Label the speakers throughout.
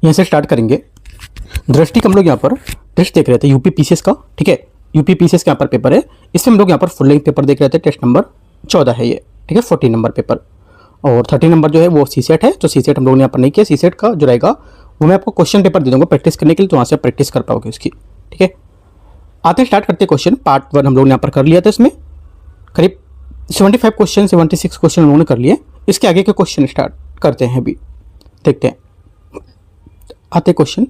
Speaker 1: यहाँ से स्टार्ट करेंगे। दृष्टि का हम लोग यहाँ पर टेस्ट देख रहे थे यूपी पीसीएस का, ठीक है। यूपी पीसीएस का यहाँ पर पेपर है, इसमें हम लोग यहाँ पर फुल लेंथ पेपर देख रहे थे। टेस्ट नंबर 14 है ये, ठीक है, 14 नंबर पेपर। और 30 नंबर जो है वो सीसेट है, तो सीसेट हम लोगों ने यहाँ पर नहीं किया। सीसेट का जो रहेगा वो मैं आपको क्वेश्चन पेपर दे दूंगा प्रैक्टिस करने के लिए, तो वहाँ से आप प्रैक्टिस कर पाओगे उसकी, ठीक है। आते स्टार्ट करते क्वेश्चन। पार्ट 1 हम लोगों ने यहाँ पर कर लिया था, इसमें करीब 75 क्वेश्चन 76 क्वेश्चन हम लोगों ने कर लिए। इसके आगे के क्वेश्चन स्टार्ट करते हैं, अभी देखते हैं। आते क्वेश्चन,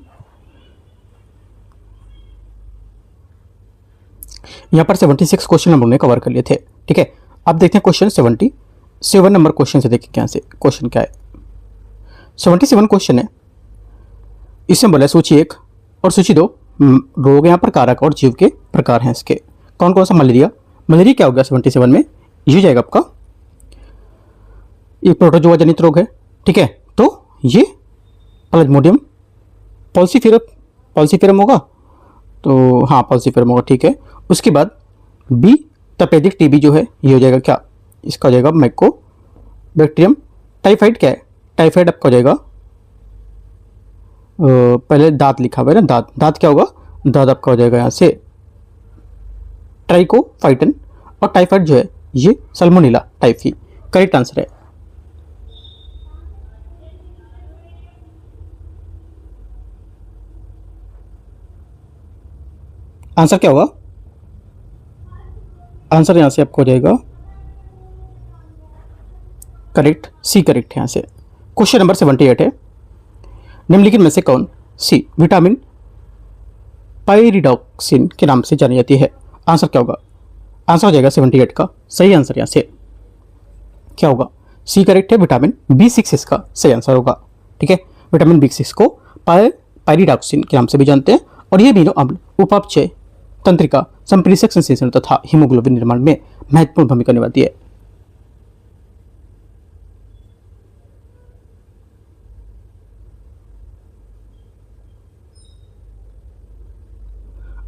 Speaker 1: यहाँ पर 76 क्वेश्चन हम लोगों ने कवर कर लिए थे, ठीक है। अब देखते हैं क्वेश्चन 77 नंबर क्वेश्चन से। देखिए यहाँ से क्वेश्चन क्या है। 77 क्वेश्चन है, इसमें बोला सूची 1 और सूची 2 रोग यहाँ पर कारक और जीव के प्रकार हैं इसके। कौन कौन सा? मलेरिया। मलेरिया क्या हो गया 77 में? ये जाएगा आपका एक प्रोटोजोआ जनित रोग है, ठीक है। तो ये प्लाज्मोडियम पॉल्सीफेरम होगा, तो हाँ पॉल्सीफेरम होगा, ठीक है। उसके बाद बी तपेदिक टीबी जो है ये हो जाएगा क्या? इसका हो जाएगा माइको बैक्टीरियम। टाइफाइड क्या है? टाइफाइड आपका हो जाएगा पहले दांत लिखा हुआ है ना, दांत क्या होगा? दांत आपका हो जाएगा यहाँ से ट्राइकोफाइटन। और टाइफाइड जो है ये सल्मोनेला टाइफी। करेक्ट आंसर है। आंसर क्या होगा? आंसर यहां से आपको हो जाएगा करेक्ट, सी करेक्ट है यहाँ से। क्वेश्चन नंबर 78 है, निम्नलिखित में से कौन सी विटामिन पाइरिडॉक्सिन के नाम से जानी जाती है? आंसर क्या होगा? आंसर हो जाएगा 78 का सही आंसर यहाँ से क्या होगा? सी करेक्ट है। विटामिन B6 इसका सही आंसर होगा, ठीक है। विटामिन B6 को पाइरिडॉक्सिन के नाम से भी जानते हैं, और ये अमीनो अम्ल उपापचय तंत्रिका संप्रेषक संश्लेषण तथा हीमोग्लोबिन निर्माण में महत्वपूर्ण भूमिका निभाती है।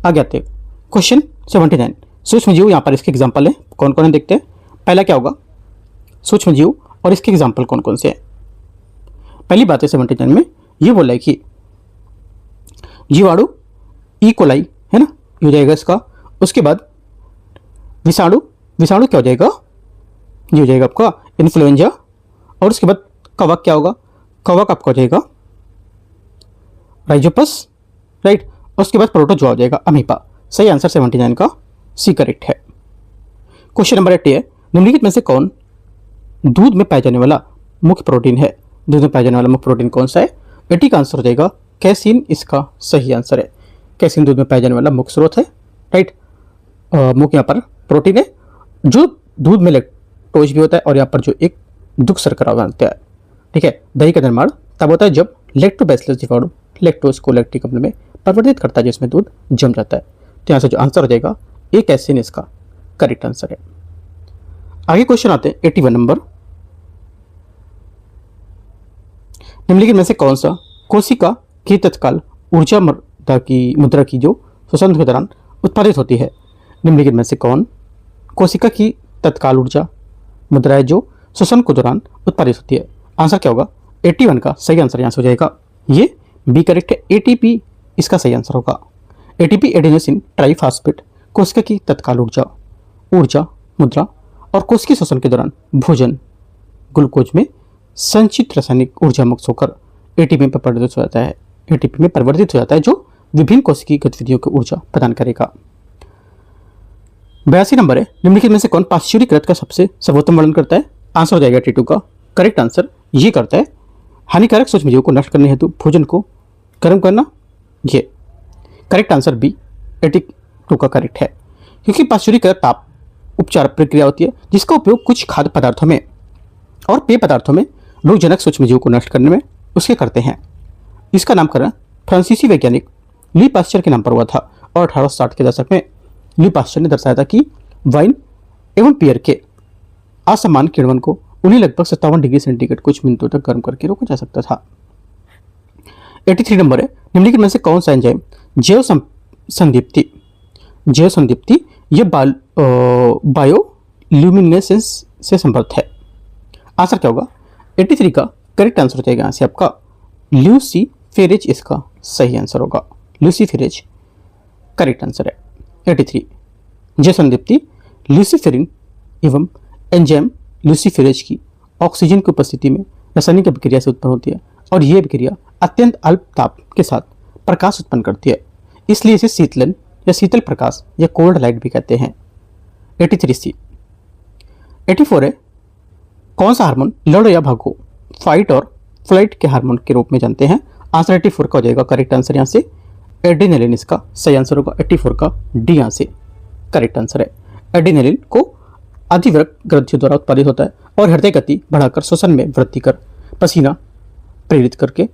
Speaker 1: आगे आते हैं क्वेश्चन 79। सूक्ष्म जीव, यहाँ पर इसके एग्जाम्पल है कौन कौन है देखते हैं। पहला क्या होगा? सूक्ष्म जीव और इसके एग्जाम्पल कौन कौन से हैं। पहली बात है 79 में ये बोला है कि जीवाणु ई कोलाई है ना, ये हो जाएगा इसका। उसके बाद विषाणु क्या हो जाएगा? ये हो जाएगा आपका इन्फ्लुएंजा। और उसके बाद कवक क्या होगा? कवक आपका हो जाएगा राइजोपस, राइट। और उसके बाद प्रोटोजोआ हो जाएगा अमीबा। सही आंसर 79 का सी करेक्ट है। क्वेश्चन नंबर 80 है, निम्नलिखित में से कौन दूध में पाया जाने वाला मुख्य प्रोटीन है? दूध में पाया जाने वाला मुख्य प्रोटीन कौन सा है? 80 का आंसर हो जाएगा कैसीन, इसका सही आंसर है। कैसीन दूध में पाया जाने वाला मुख्य स्रोत है, राइट। मुख्य यहाँ पर प्रोटीन है जो दूध में लैक्टोज भी होता है, और यहाँ पर जो एक दुग्ध शर्करा बनता है, ठीक है। दही का निर्माण तब होता है जब लैक्टोबैसिलस जीवाणु लैक्टोज को लैक्टिक अम्ल में परिवर्तित करता है, जिसमें दूध जम जाता है। तो यहाँ से जो आंसर हो जाएगा ए कैसीन इसका करेक्ट आंसर है। आगे क्वेश्चन आते हैं 81 नंबर। निम्नलिखित में से कौन सा कोशिका की तत्काल ऊर्जा मुद्रा की जो श्वसन के दौरान उत्पादित होती है? निम्नलिखित में से कौन कोशिका की तत्काल ऊर्जा मुद्रा है जो श्वसन के दौरान उत्पादित होती है? आंसर क्या होगा? 81 का सही आंसर यहाँ से हो जाएगा ये बी करेक्ट है। ATP इसका सही आंसर होगा। ATP एडेनोसिन ट्राइफॉस्फेट कोशिका की तत्काल ऊर्जा मुद्रा और कोशिकीय श्वसन के दौरान भोजन ग्लूकोज में संचित रासायनिक ऊर्जा मुक्त होकर ATP में परिवर्तित हो जाता है। ATP में परिवर्तित हो जाता है जो विभिन्न कोशिकीय गतिविधियों को ऊर्जा प्रदान करेगा। 82 नंबर है, निम्नलिखित में से कौन पाश्चुरीकृत का सबसे सर्वोत्तम वर्णन करता है? आंसर हो जाएगा 82 का करेक्ट आंसर ये करता है हानिकारक सूक्ष्मजीवों को नष्ट करने हेतु भोजन को गर्म करना। ये करेक्ट आंसर बी 82 का करेक्ट है, क्योंकि पाश्चुरीकृत ताप उपचार प्रक्रिया होती है जिसका उपयोग कुछ खाद्य पदार्थों में और पेय पदार्थों में रोगजनक सूक्ष्मजीवों को नष्ट करने में उसके करते हैं। इसका नामकरण फ्रांसीसी वैज्ञानिक ली पाश्चर के नाम पर हुआ था, और 1860 के दशक में ली पाश्चर ने दर्शाया था कि वाइन एवं बियर के असमान किण्वन को उन्हें लगभग 57 डिग्री सेंटीग्रेड कुछ मिनटों तक गर्म करके रोका जा सकता था। 83 नंबर है, निम्नलिखित में से कौन सा एंजाइम जैव संदीप्ति यह बायोल्यूमिनेसेंस से संबद्ध है? आंसर क्या होगा? 83 का करेक्ट आंसर हो जाएगा यहाँ से आपका ल्यूसी लूसीफेरेज इसका सही आंसर होगा। लूसीफेरेज करेक्ट आंसर है। 83 जेसन दीप्ति लूसीफेरिन एवं एंजाइम लूसीफेरेज की ऑक्सीजन की उपस्थिति में रासायनिक अभिक्रिया से उत्पन्न होती है और यह अभिक्रिया अत्यंत अल्प ताप के साथ प्रकाश उत्पन्न करती है, इसलिए इसे शीतलन या शीतल प्रकाश या कोल्ड लाइट भी कहते हैं। 83 सी। 84 है कौन सा हार्मोन लड़ या भागो फाइट और फ्लाइट के हार्मोन के रूप में जानते हैं। आंसर 84 का हो जाएगा करेक्ट आंसर यहाँ से एड्रेनालिन इसका सही आंसर होगा। 84 का डी यहाँ से करेक्ट आंसर है। एड्रेनालिन को अधिवृक्क ग्रंथियों द्वारा उत्पादित होता है और हृदय गति बढ़ाकर श्वसन में वृद्धि कर पसीना प्रेरित करके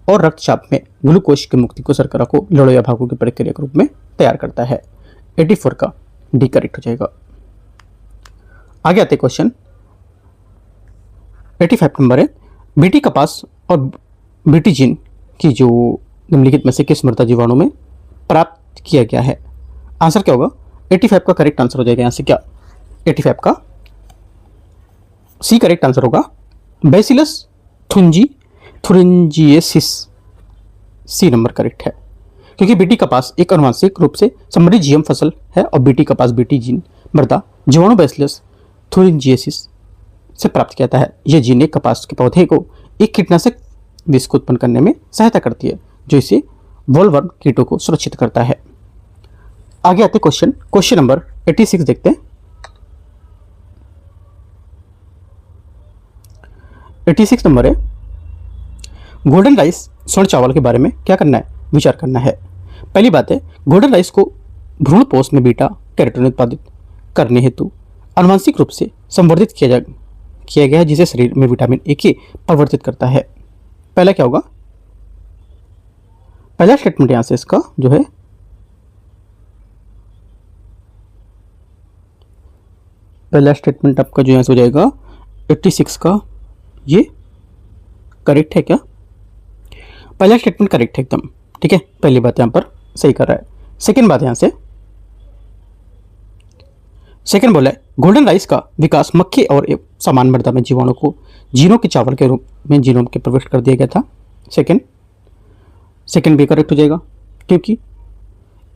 Speaker 1: और रक्तचाप में ग्लूकोज की मुक्ति को शर्करा को लड़ो या भागो की प्रक्रिया के रूप में तैयार करता है। 84 का डी करेक्ट हो जाएगा। आगे आते क्वेश्चन 85 नंबर है बीटी कपास और बीटी जीन की जो निम्नलिखित में से किस मृदा जीवाणु में प्राप्त किया गया है। आंसर क्या होगा। 85 का करेक्ट आंसर हो जाएगा यहाँ से क्या 85 का सी करेक्ट आंसर होगा बैसिलस थुरिंजिएसिस सी नंबर करेक्ट है, क्योंकि बीटी कपास एक आनुवंशिक रूप से समृद्ध जीएम फसल है और बीटी कपास बीटी जीन मृदा जीवाणु बैसिलस थुरिंजिएसिस से प्राप्त किया जाता है। यह जीन एक कपास के पौधे को एक कीटनाशक विष को उत्पन्न करने में सहायता करती है जो इसे वॉलवर्म कीटों को सुरक्षित करता है। आगे आते क्वेश्चन नंबर 86 देखते हैं। 86 नंबर है गोल्डन राइस स्वर्ण चावल के बारे में क्या करना है विचार करना है। पहली बात है गोल्डन राइस को भ्रूणपोष में बीटा कैरोटीन उत्पादित करने हेतु आनुवंशिक रूप से संवर्धित किया गया है जिसे शरीर में विटामिन ए के परिवर्तित करता है। पहला क्या होगा। पहला स्टेटमेंट यहां से इसका जो है पहला स्टेटमेंट आपका जो यहां से हो जाएगा 86 का ये करेक्ट है क्या। पहला स्टेटमेंट करेक्ट है एकदम ठीक है, पहली बात यहां पर सही कर रहा है। सेकंड बात यहां से सेकंड बोला है गोल्डन राइस का विकास मक्खी और समान मृदा में जीवाणु को जीनों के चावल के रूप में जीनोम के प्रविष्ट कर दिया गया था। सेकंड भी करेक्ट हो जाएगा क्योंकि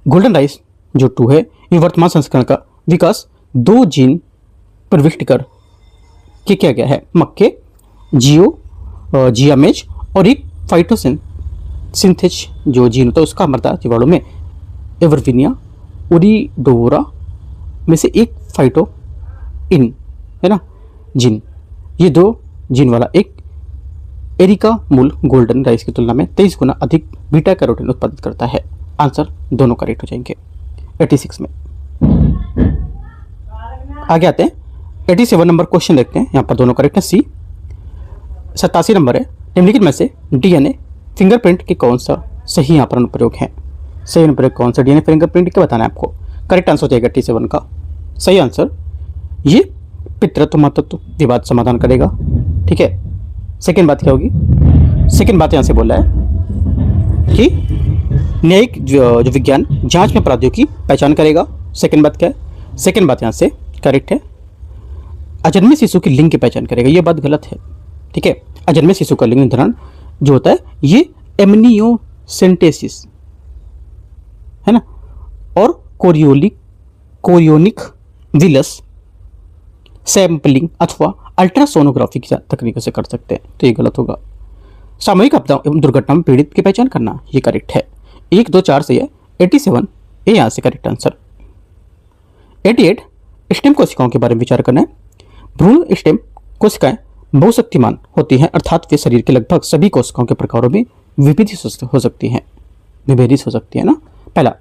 Speaker 1: गोल्डन राइस जो 2 है ये वर्तमान संस्करण का विकास 2 जीन प्रविष्ट कर के किया गया है, मक्के जियामेज और एक फाइटोसिंथेज जो जीन होता है उसका मृदा जीवाणु में एवर्विनिया ओरिडोरा में से एक फाइटो इन है ना जीन, ये 2 जीन वाला एक एरिका मूल गोल्डन राइस की तुलना में 23 गुना अधिक बीटा कैरोटीन उत्पादित करता है। आंसर दोनों करेक्ट हो जाएंगे 86 में। आगे आते हैं 87 नंबर क्वेश्चन देखते हैं, यहाँ पर दोनों करेक्ट है। सी 87 नंबर है निम्नलिखित में से डीएनए फिंगरप्रिंट के कौन सा सही यहाँ पर अनुप्रयोग है। सही अनुप्रयोग कौन सा डीएनए फिंगरप्रिंट के बताना है आपको। करेक्ट आंसर हो जाएगा 87 का सही आंसर ये पितृत्व मातृत्व विवाद समाधान करेगा ठीक है। सेकंड बात क्या होगी। सेकंड बात यहाँ से बोला है कि न्यायिक जो विज्ञान जांच में अपराधियों की पहचान करेगा। सेकंड बात क्या है। सेकंड बात यहाँ से करेक्ट है अजन्मे शिशु की लिंग की पहचान करेगा, ये बात गलत है ठीक है। अजन्मे शिशु का लिंग निर्धारण जो होता है ये एमनियोसेंटेसिस है ना और कोरियोनिक विलस सैंपलिंग अथवा अल्ट्रासोनोग्राफी की तकनीकों से कर सकते हैं, तो ये गलत होगा। सामूहिक आपदा एवं दुर्घटना में पीड़ित की पहचान करना ये करेक्ट है। 1 2 4 से 87 ये यहाँ से करेक्ट आंसर। 88 स्टेम कोशिकाओं के बारे में विचार करना है। भ्रूण स्टेम कोशिकाएं बहुशक्तिमान होती हैं अर्थात वे शरीर के लगभग सभी कोशिकाओं के प्रकारों में विभेदित हो सकती है ना। पहला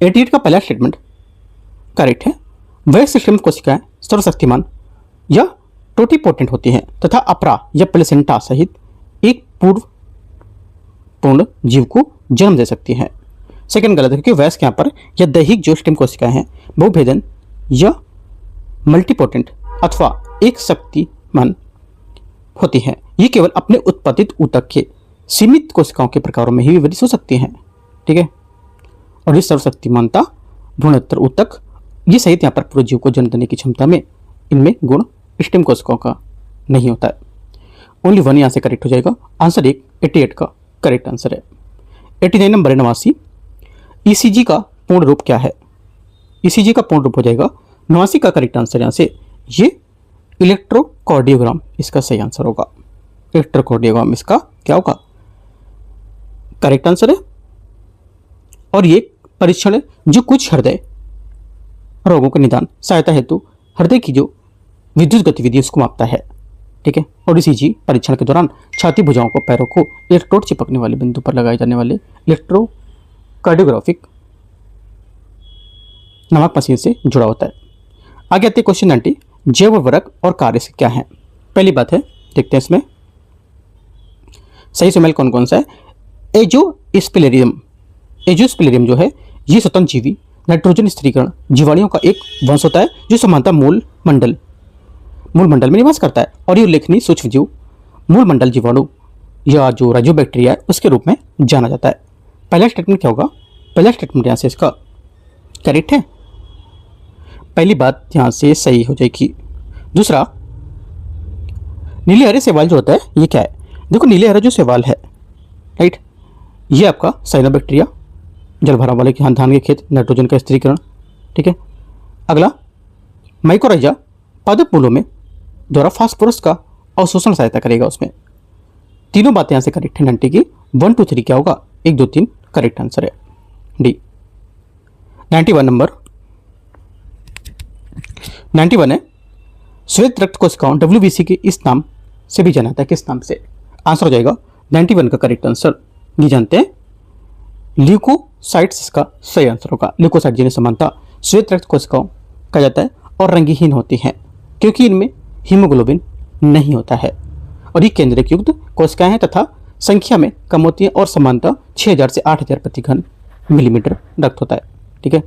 Speaker 1: 88 का पहला स्टेटमेंट करेक्ट है। वयस्क स्टेम कोशिकाएं सर्वशक्तिमान या टोटिपोटेंट होती हैं तथा अपरा या प्लेसेंटा सहित एक पूर्ण जीव को जन्म दे सकती हैं। सेकंड गलत है क्योंकि वयस्क यहाँ पर या दैहिक जो स्टेम कोशिकाएं हैं बहुभेदन या मल्टीपोटेंट अथवा एक शक्तिमान होती हैं। ये केवल अपने उत्पादित ऊतक के सीमित कोशिकाओं के प्रकारों में ही विभेदित हो सकती हैं ठीक है। और इस सर्वशक्तिमानता भ्रूणोत्तर ऊतक ये सहित यहाँ पर पूरे जीव को जन्म देने की क्षमता में इनमें गुण स्टेम कोशिकाओं का नहीं होता है। ओनली 1 यहाँ से करेक्ट हो जाएगा। आंसर 88 का करेक्ट आंसर है। 89 नंबर है 89, ईसीजी का पूर्ण रूप क्या है? ईसीजी का पूर्ण रूप हो जाएगा 89 का करेक्ट आंसर यहाँ से ये इलेक्ट्रोकार्डियोग्राम इसका सही आंसर होगा। इलेक्ट्रोकार्डियोग्राम इसका क्या होगा? करेक्ट आंसर है। और ये परीक्षण है जो कुछ हृदय रोगों के निदान सहायता हेतु हृदय की जो विद्युत गतिविधि उसको मापता है, ठीक है। और ईसीजी परीक्षण के दौरान छाती, भुजाओं को, पैरों को इलेक्ट्रोड चिपकने वाले बिंदु पर लगाए जाने वाले इलेक्ट्रोकार्डियोग्राफिक नामक मशीन से जुड़ा होता है। आगे आते क्वेश्चन 90, जैव उर्वरक और कार्य से क्या है? पहली बात है, देखते हैं इसमें सही सुमेल कौन कौन सा है। एजोस्पिलेरियम जो है ये स्वतंत्र जीवी नाइट्रोजन स्थिरीकरण जीवाणुओं का एक वंश होता है जो समानता मूल मंडल में निवास करता है और ये उल्लेखनीय सूक्ष्म जीव मूल मंडल जीवाणु या जो राइजोबैक्टीरिया है उसके रूप में जाना जाता है। पहला स्टेटमेंट क्या होगा? पहला स्टेटमेंट यहाँ से इसका करेक्ट है, पहली बात यहाँ से सही हो जाएगी। दूसरा, नीले हरे शैवाल जो होता है ये क्या है? देखो नीले हरा जो शैवाल है, राइट, ये आपका साइनोबैक्टीरिया, जलभराव वाले धान के खेत, नाइट्रोजन का स्थिरीकरण, ठीक है। अगला, माइकोराइजा पादप मूलों में द्वारा फास्फोरस का अवशोषण सहायता करेगा उसमें। तीनों बातें यहाँ से करेक्ट है। 90 की 1 2 3 क्या होगा? 1 2 3 करेक्ट आंसर है डी। 91 नंबर 91 है, श्वेत रक्त कोशिकाओं WBC के इस नाम से भी जाना जाता है, किस नाम से? आंसर हो जाएगा 91 का करेक्ट आंसर ये जानते हैं ल्यूकोसाइट्स इसका सही आंसर होगा। ल्यूकोसाइट जिन्हें समानता श्वेत रक्त कोशिकाओं कहा जाता है और रंगहीन होती हैं क्योंकि इनमें हीमोग्लोबिन नहीं होता है और ये केंद्रक युक्त कोशिकाएं हैं तथा संख्या में कम होती है और समानता 6000 से 8000 प्रति घन मिलीमीटर रक्त होता है, ठीक है।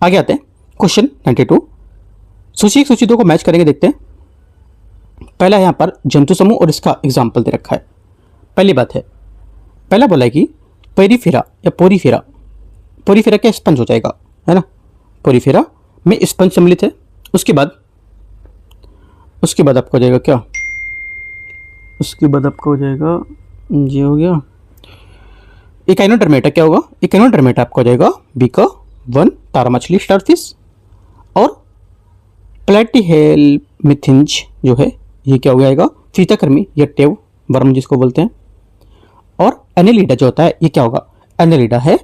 Speaker 1: आगे आते हैं क्वेश्चन 92, सूची 1 सूची 2 को मैच करेंगे, देखते हैं। पहला यहाँ पर जंतु समूह और इसका एग्जाम्पल दे रखा है। पहली बात है, पहला बोला है कि पेरिफेरा या पोरीफेरा क्या स्पंज हो जाएगा, है ना, पोरीफेरा में स्पंज सम्मिलित है। उसके बाद आपको हो जाएगा क्या? उसके बाद आपको हो जाएगा ये हो गया इकाइनोडर्मेटा, क्या होगा? इकाइनोडर्मेटा आपको हो जाएगा बी का 1 तारा मछली स्टारफिश, और प्लेटिहेल्मिथिंज जो है ये क्या हो जाएगा? फीताकृमि या टेव वर्म जिसको बोलते हैं। और एनेलिडा जो होता है ये क्या होगा? एनेलिडा है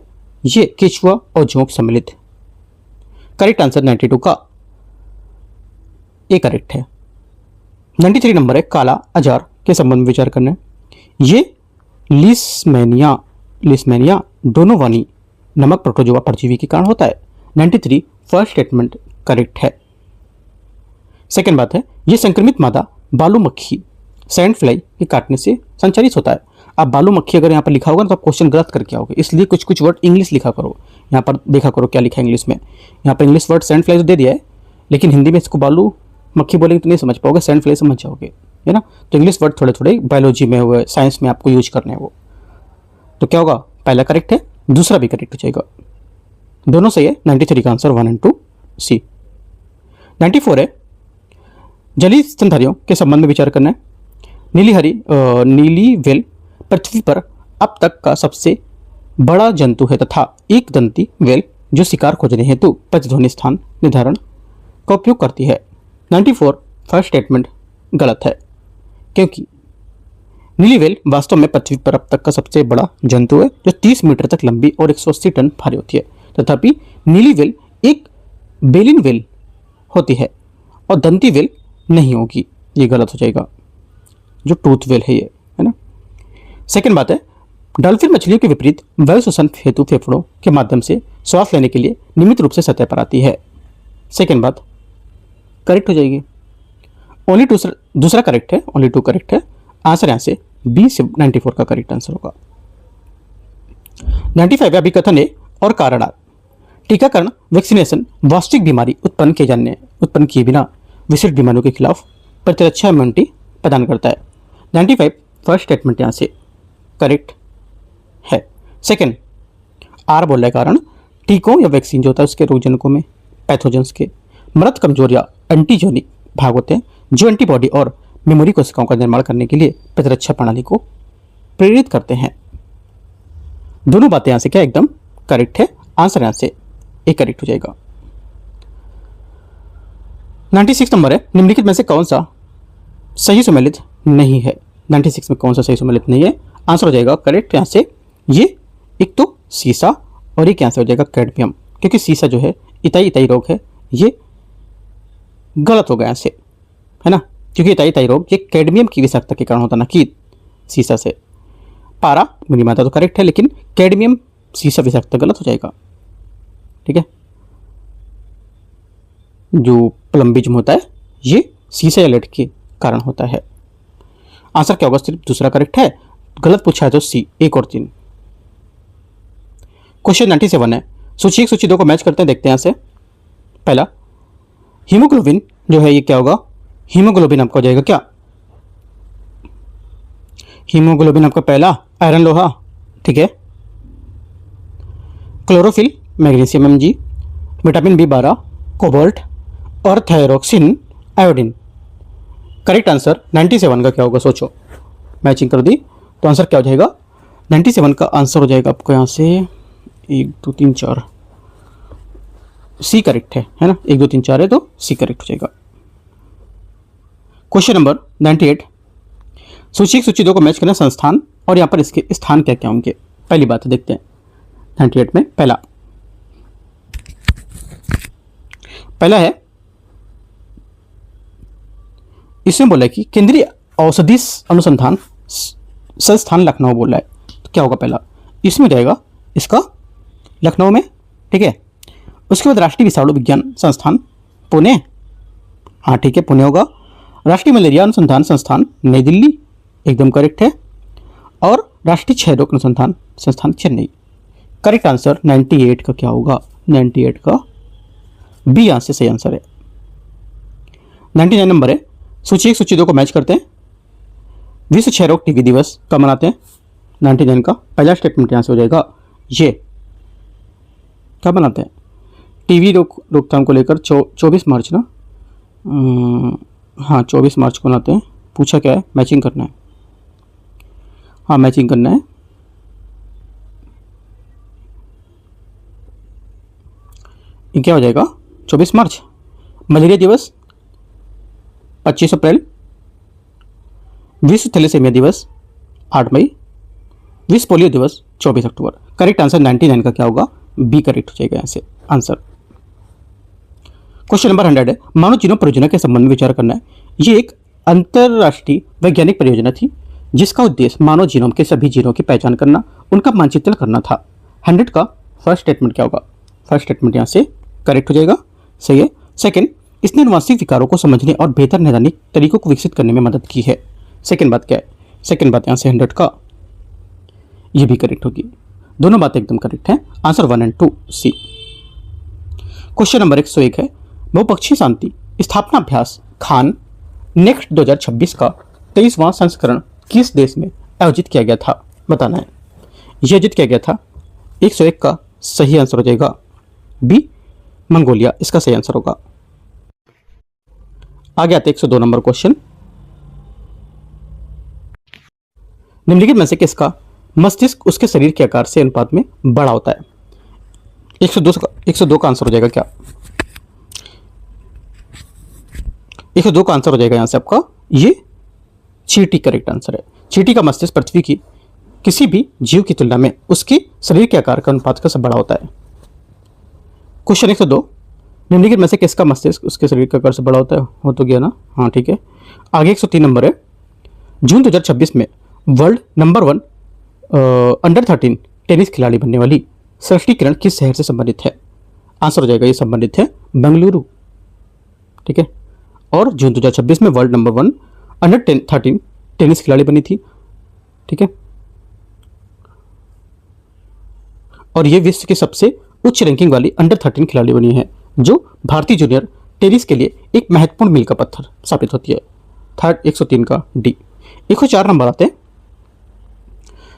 Speaker 1: ये केचुआ और जोंक सम्मिलित। करेक्ट आंसर 92 का ये करेक्ट है। 93 नंबर है, काला अजार के संबंध में विचार करना है। ये लिस्मेनिया डोनोवानी नमक प्रोटोजोआ परजीवी के कारण होता है। 93 फर्स्ट स्टेटमेंट करेक्ट है। सेकेंड बात है, ये संक्रमित मादा बालू मक्खी सैंड फ्लाई के काटने से संचारित होता है। अब बालू मक्खी अगर यहाँ पर लिखा होगा ना तो आप क्वेश्चन गलत करके आओगे, इसलिए कुछ वर्ड इंग्लिश लिखा करो। यहाँ पर देखा करो क्या लिखा है इंग्लिश में। यहाँ पर इंग्लिश वर्ड सैंड फ्लाई तो दे दिया है, लेकिन हिंदी में इसको बालू मक्खी बोलेंगे तो नहीं समझ पाओगे, सैंड फ्लाई समझ जाओगे, है ना। तो इंग्लिश वर्ड थोड़े थोड़े बायोलॉजी में हुए, साइंस में आपको यूज करने हैं वो। तो क्या होगा? पहला करेक्ट है, दूसरा भी करेक्ट हो जाएगा, दोनों सही है। 93 का आंसर 1 और 2 सी। 94 है, जलीय स्तनधारियों के संबंध में विचार करना है। नीली वेल पृथ्वी पर अब तक का सबसे बड़ा जंतु है तथा एक दंती वेल जो शिकार खोजने हेतु प्रतिध्वनि स्थान निर्धारण का उपयोग करती है। 94 फर्स्ट स्टेटमेंट गलत है क्योंकि नीली वेल वास्तव में पृथ्वी पर अब तक का सबसे बड़ा जंतु है जो 30 मीटर तक लंबी और 180 टन भारी होती है। तथापि नीली वेल एक बेलिन वेल होती है और दंती वेल नहीं होगी, ये गलत हो जाएगा, जो टूथ वेल है ये, है ना। सेकेंड बात है, डॉल्फिन मछलियों के विपरीत वायु शोषण हेतु फेफड़ों के माध्यम से श्वास लेने के लिए नियमित रूप से सतह पर आती है। सेकेंड बात करेक्ट हो जाएगी। ओनली दूसरा करेक्ट है, ओनली 2 करेक्ट है। आंसर यहाँ से बी से 94 का करेक्ट आंसर होगा। 95 अभिकथन है और कारण। टीकाकरण वैक्सीनेशन वास्तविक बीमारी उत्पन्न किए बिना विशिष्ट बीमारियों के खिलाफ प्रतिरक्षा इम्यूनिटी प्रदान करता है। 95 फर्स्ट स्टेटमेंट यहाँ से करेक्ट है। सेकेंड आर बोल रहा है कारण, टीकों या वैक्सीन जो होता है उसके रोगजनकों में पैथोजेंस के मृत कमजोर या एंटीजोनिक भाग होते हैं जो एंटीबॉडी और मेमोरी कोशिकाओं का निर्माण करने के लिए प्रतिरक्षा प्रणाली को प्रेरित करते हैं। दोनों बातें यहां से क्या एकदम करेक्ट है, आंसर यहां से एक करेक्ट हो जाएगा। 96 नंबर है, निम्नलिखित में से कौन सा सही सुमेलित नहीं है। 96 में कौन सा सही सुमेलित नहीं है, आंसर हो जाएगा करेक्ट यहां से ये एक तो सीसा और एक यहां से हो जाएगा कैडमियम, क्योंकि सीसा जो है इताई इताई रोग है, ये गलत हो गया यहां से, है ना, क्योंकि इताई इताई रोग ये कैडमियम की विषाक्तता के कारण होता ना कि सीसा से। पारा मेरी माता तो करेक्ट है, लेकिन कैडमियम सीसा विषाक्तता गलत हो जाएगा। ठीक है, जो प्लम्बिज्म होता है ये सीसा या लेड के कारण होता है। आंसर क्या होगा, सिर्फ दूसरा करेक्ट है, गलत पूछा है तो सी 1 और 3। क्वेश्चन 97 है, सूची 1 सूची 2 को मैच करते हैं, देखते हैं यहां से। पहला हीमोग्लोबिन जो है ये क्या होगा, हीमोग्लोबिन आपका हो जाएगा क्या, हीमोग्लोबिन आपका पहला आयरन लोहा, ठीक है। Chlorophyll magnesium Mg, vitamin B12 cobalt और थायरोक्सिन आयोडीन। करेक्ट आंसर 97 का क्या होगा, सोचो, मैचिंग कर दी तो आंसर क्या हो जाएगा, 97 का आंसर हो जाएगा आपको यहाँ से 1 2 3 4 सी करेक्ट है ना, 1 2 3 4 है तो सी करेक्ट हो जाएगा। क्वेश्चन नंबर 98, सूची 1 सूची 2 को मैच करना संस्थान और यहाँ पर इसके स्थान क्या क्या होंगे। पहली बात है देखते हैं 98 में पहला है, इसमें बोला है कि केंद्रीय औषधि अनुसंधान संस्थान लखनऊ बोला है, तो क्या होगा पहला, इसमें जाएगा इसका लखनऊ में, ठीक है। उसके बाद राष्ट्रीय विषाणु विज्ञान संस्थान पुणे, हाँ ठीक है पुणे होगा। राष्ट्रीय मलेरिया अनुसंधान संस्थान नई दिल्ली, एकदम करेक्ट है। और राष्ट्रीय क्षय रोग अनुसंधान संस्थान चेन्नई। करेक्ट आंसर 98 का क्या होगा, 98 का बी यहां से सही आंसर है। 99 नंबर है, सूची 1 सूची 2 को मैच करते हैं। विश्व क्षय रोग टीबी दिवस कब मनाते हैं, 99 का पहला स्टेटमेंट यहां से हो जाएगा, ये कब मनाते हैं, टीबी रोकथाम को लेकर 24 मार्च ना, हाँ 24 मार्च को मनाते हैं। पूछा क्या है, मैचिंग करना है, हाँ मैचिंग करना है। ये क्या हो जाएगा 24 मार्च। मलेरिया दिवस 25 अप्रैल, विश्व थैलेसीमिया दिवस 8 मई, विश्व पोलियो दिवस 24 अक्टूबर। करेक्ट आंसर 99 का क्या होगा, बी करेक्ट हो जाएगा यहाँ से आंसर। क्वेश्चन नंबर 100 है, मानव जीनोम परियोजना के संबंध में विचार करना है। ये एक अंतरराष्ट्रीय वैज्ञानिक परियोजना थी जिसका उद्देश्य मानव जीनोम के सभी जीनों की पहचान करना, उनका मानचित्रण करना था। 100 का फर्स्ट स्टेटमेंट क्या होगा, फर्स्ट स्टेटमेंट यहाँ से करेक्ट हो जाएगा, सही है। सेकंड, इसने अनुवांशिक विकारों को समझने और बेहतर नैदानिक तरीकों को विकसित करने में मदद की है। सेकंड बात क्या है, सेकंड बात यहाँ से 100 का ये भी करेक्ट होगी, दोनों बातें एकदम करेक्ट हैं। आंसर 1 और 2 सी। क्वेश्चन नंबर 101 है, बहुपक्षीय शांति स्थापना अभ्यास खान नेक्स्ट 2026 का 23वां संस्करण किस देश में आयोजित किया गया था, बताना है। यह आयोजित किया गया था, 101 का सही आंसर हो जाएगा बी मंगोलिया, इसका सही आंसर होगा। आगे आते 102 नंबर क्वेश्चन, निम्नलिखित में से किसका मस्तिष्क उसके शरीर के आकार से अनुपात में बड़ा होता है। 102 का आंसर हो जाएगा क्या, 102 का आंसर हो जाएगा यहां से आपका ये चींटी करेक्ट आंसर है। चींटी का मस्तिष्क पृथ्वी की किसी भी जीव की तुलना में उसके शरीर के आकार का अनुपात का सब बड़ा होता है। क्वेश्चन 102, निम्नलिखित में से किसका मस्तिष्क उसके शरीर के आकार से बड़ा होता है, हो तो गया ना, हाँ ठीक है। आगे 103 नंबर है, जून 2026 में वर्ल्ड नंबर 1 अंडर 13 टेनिस खिलाड़ी बनने वाली सृष्टि किरण किस शहर से संबंधित है। आंसर हो जाएगा ये संबंधित है बेंगलुरु, ठीक है। और जून 2026 में वर्ल्ड नंबर 1 अंडर 13 टेनिस खिलाड़ी बनी थी, ठीक है। और ये विश्व की सबसे उच्च रैंकिंग वाली अंडर 13 खिलाड़ी बनी है, जो भारतीय जूनियर टेनिस के लिए एक महत्वपूर्ण मील का पत्थर साबित होती है। थर्ड 103 का डी। 104 नंबर आते हैं,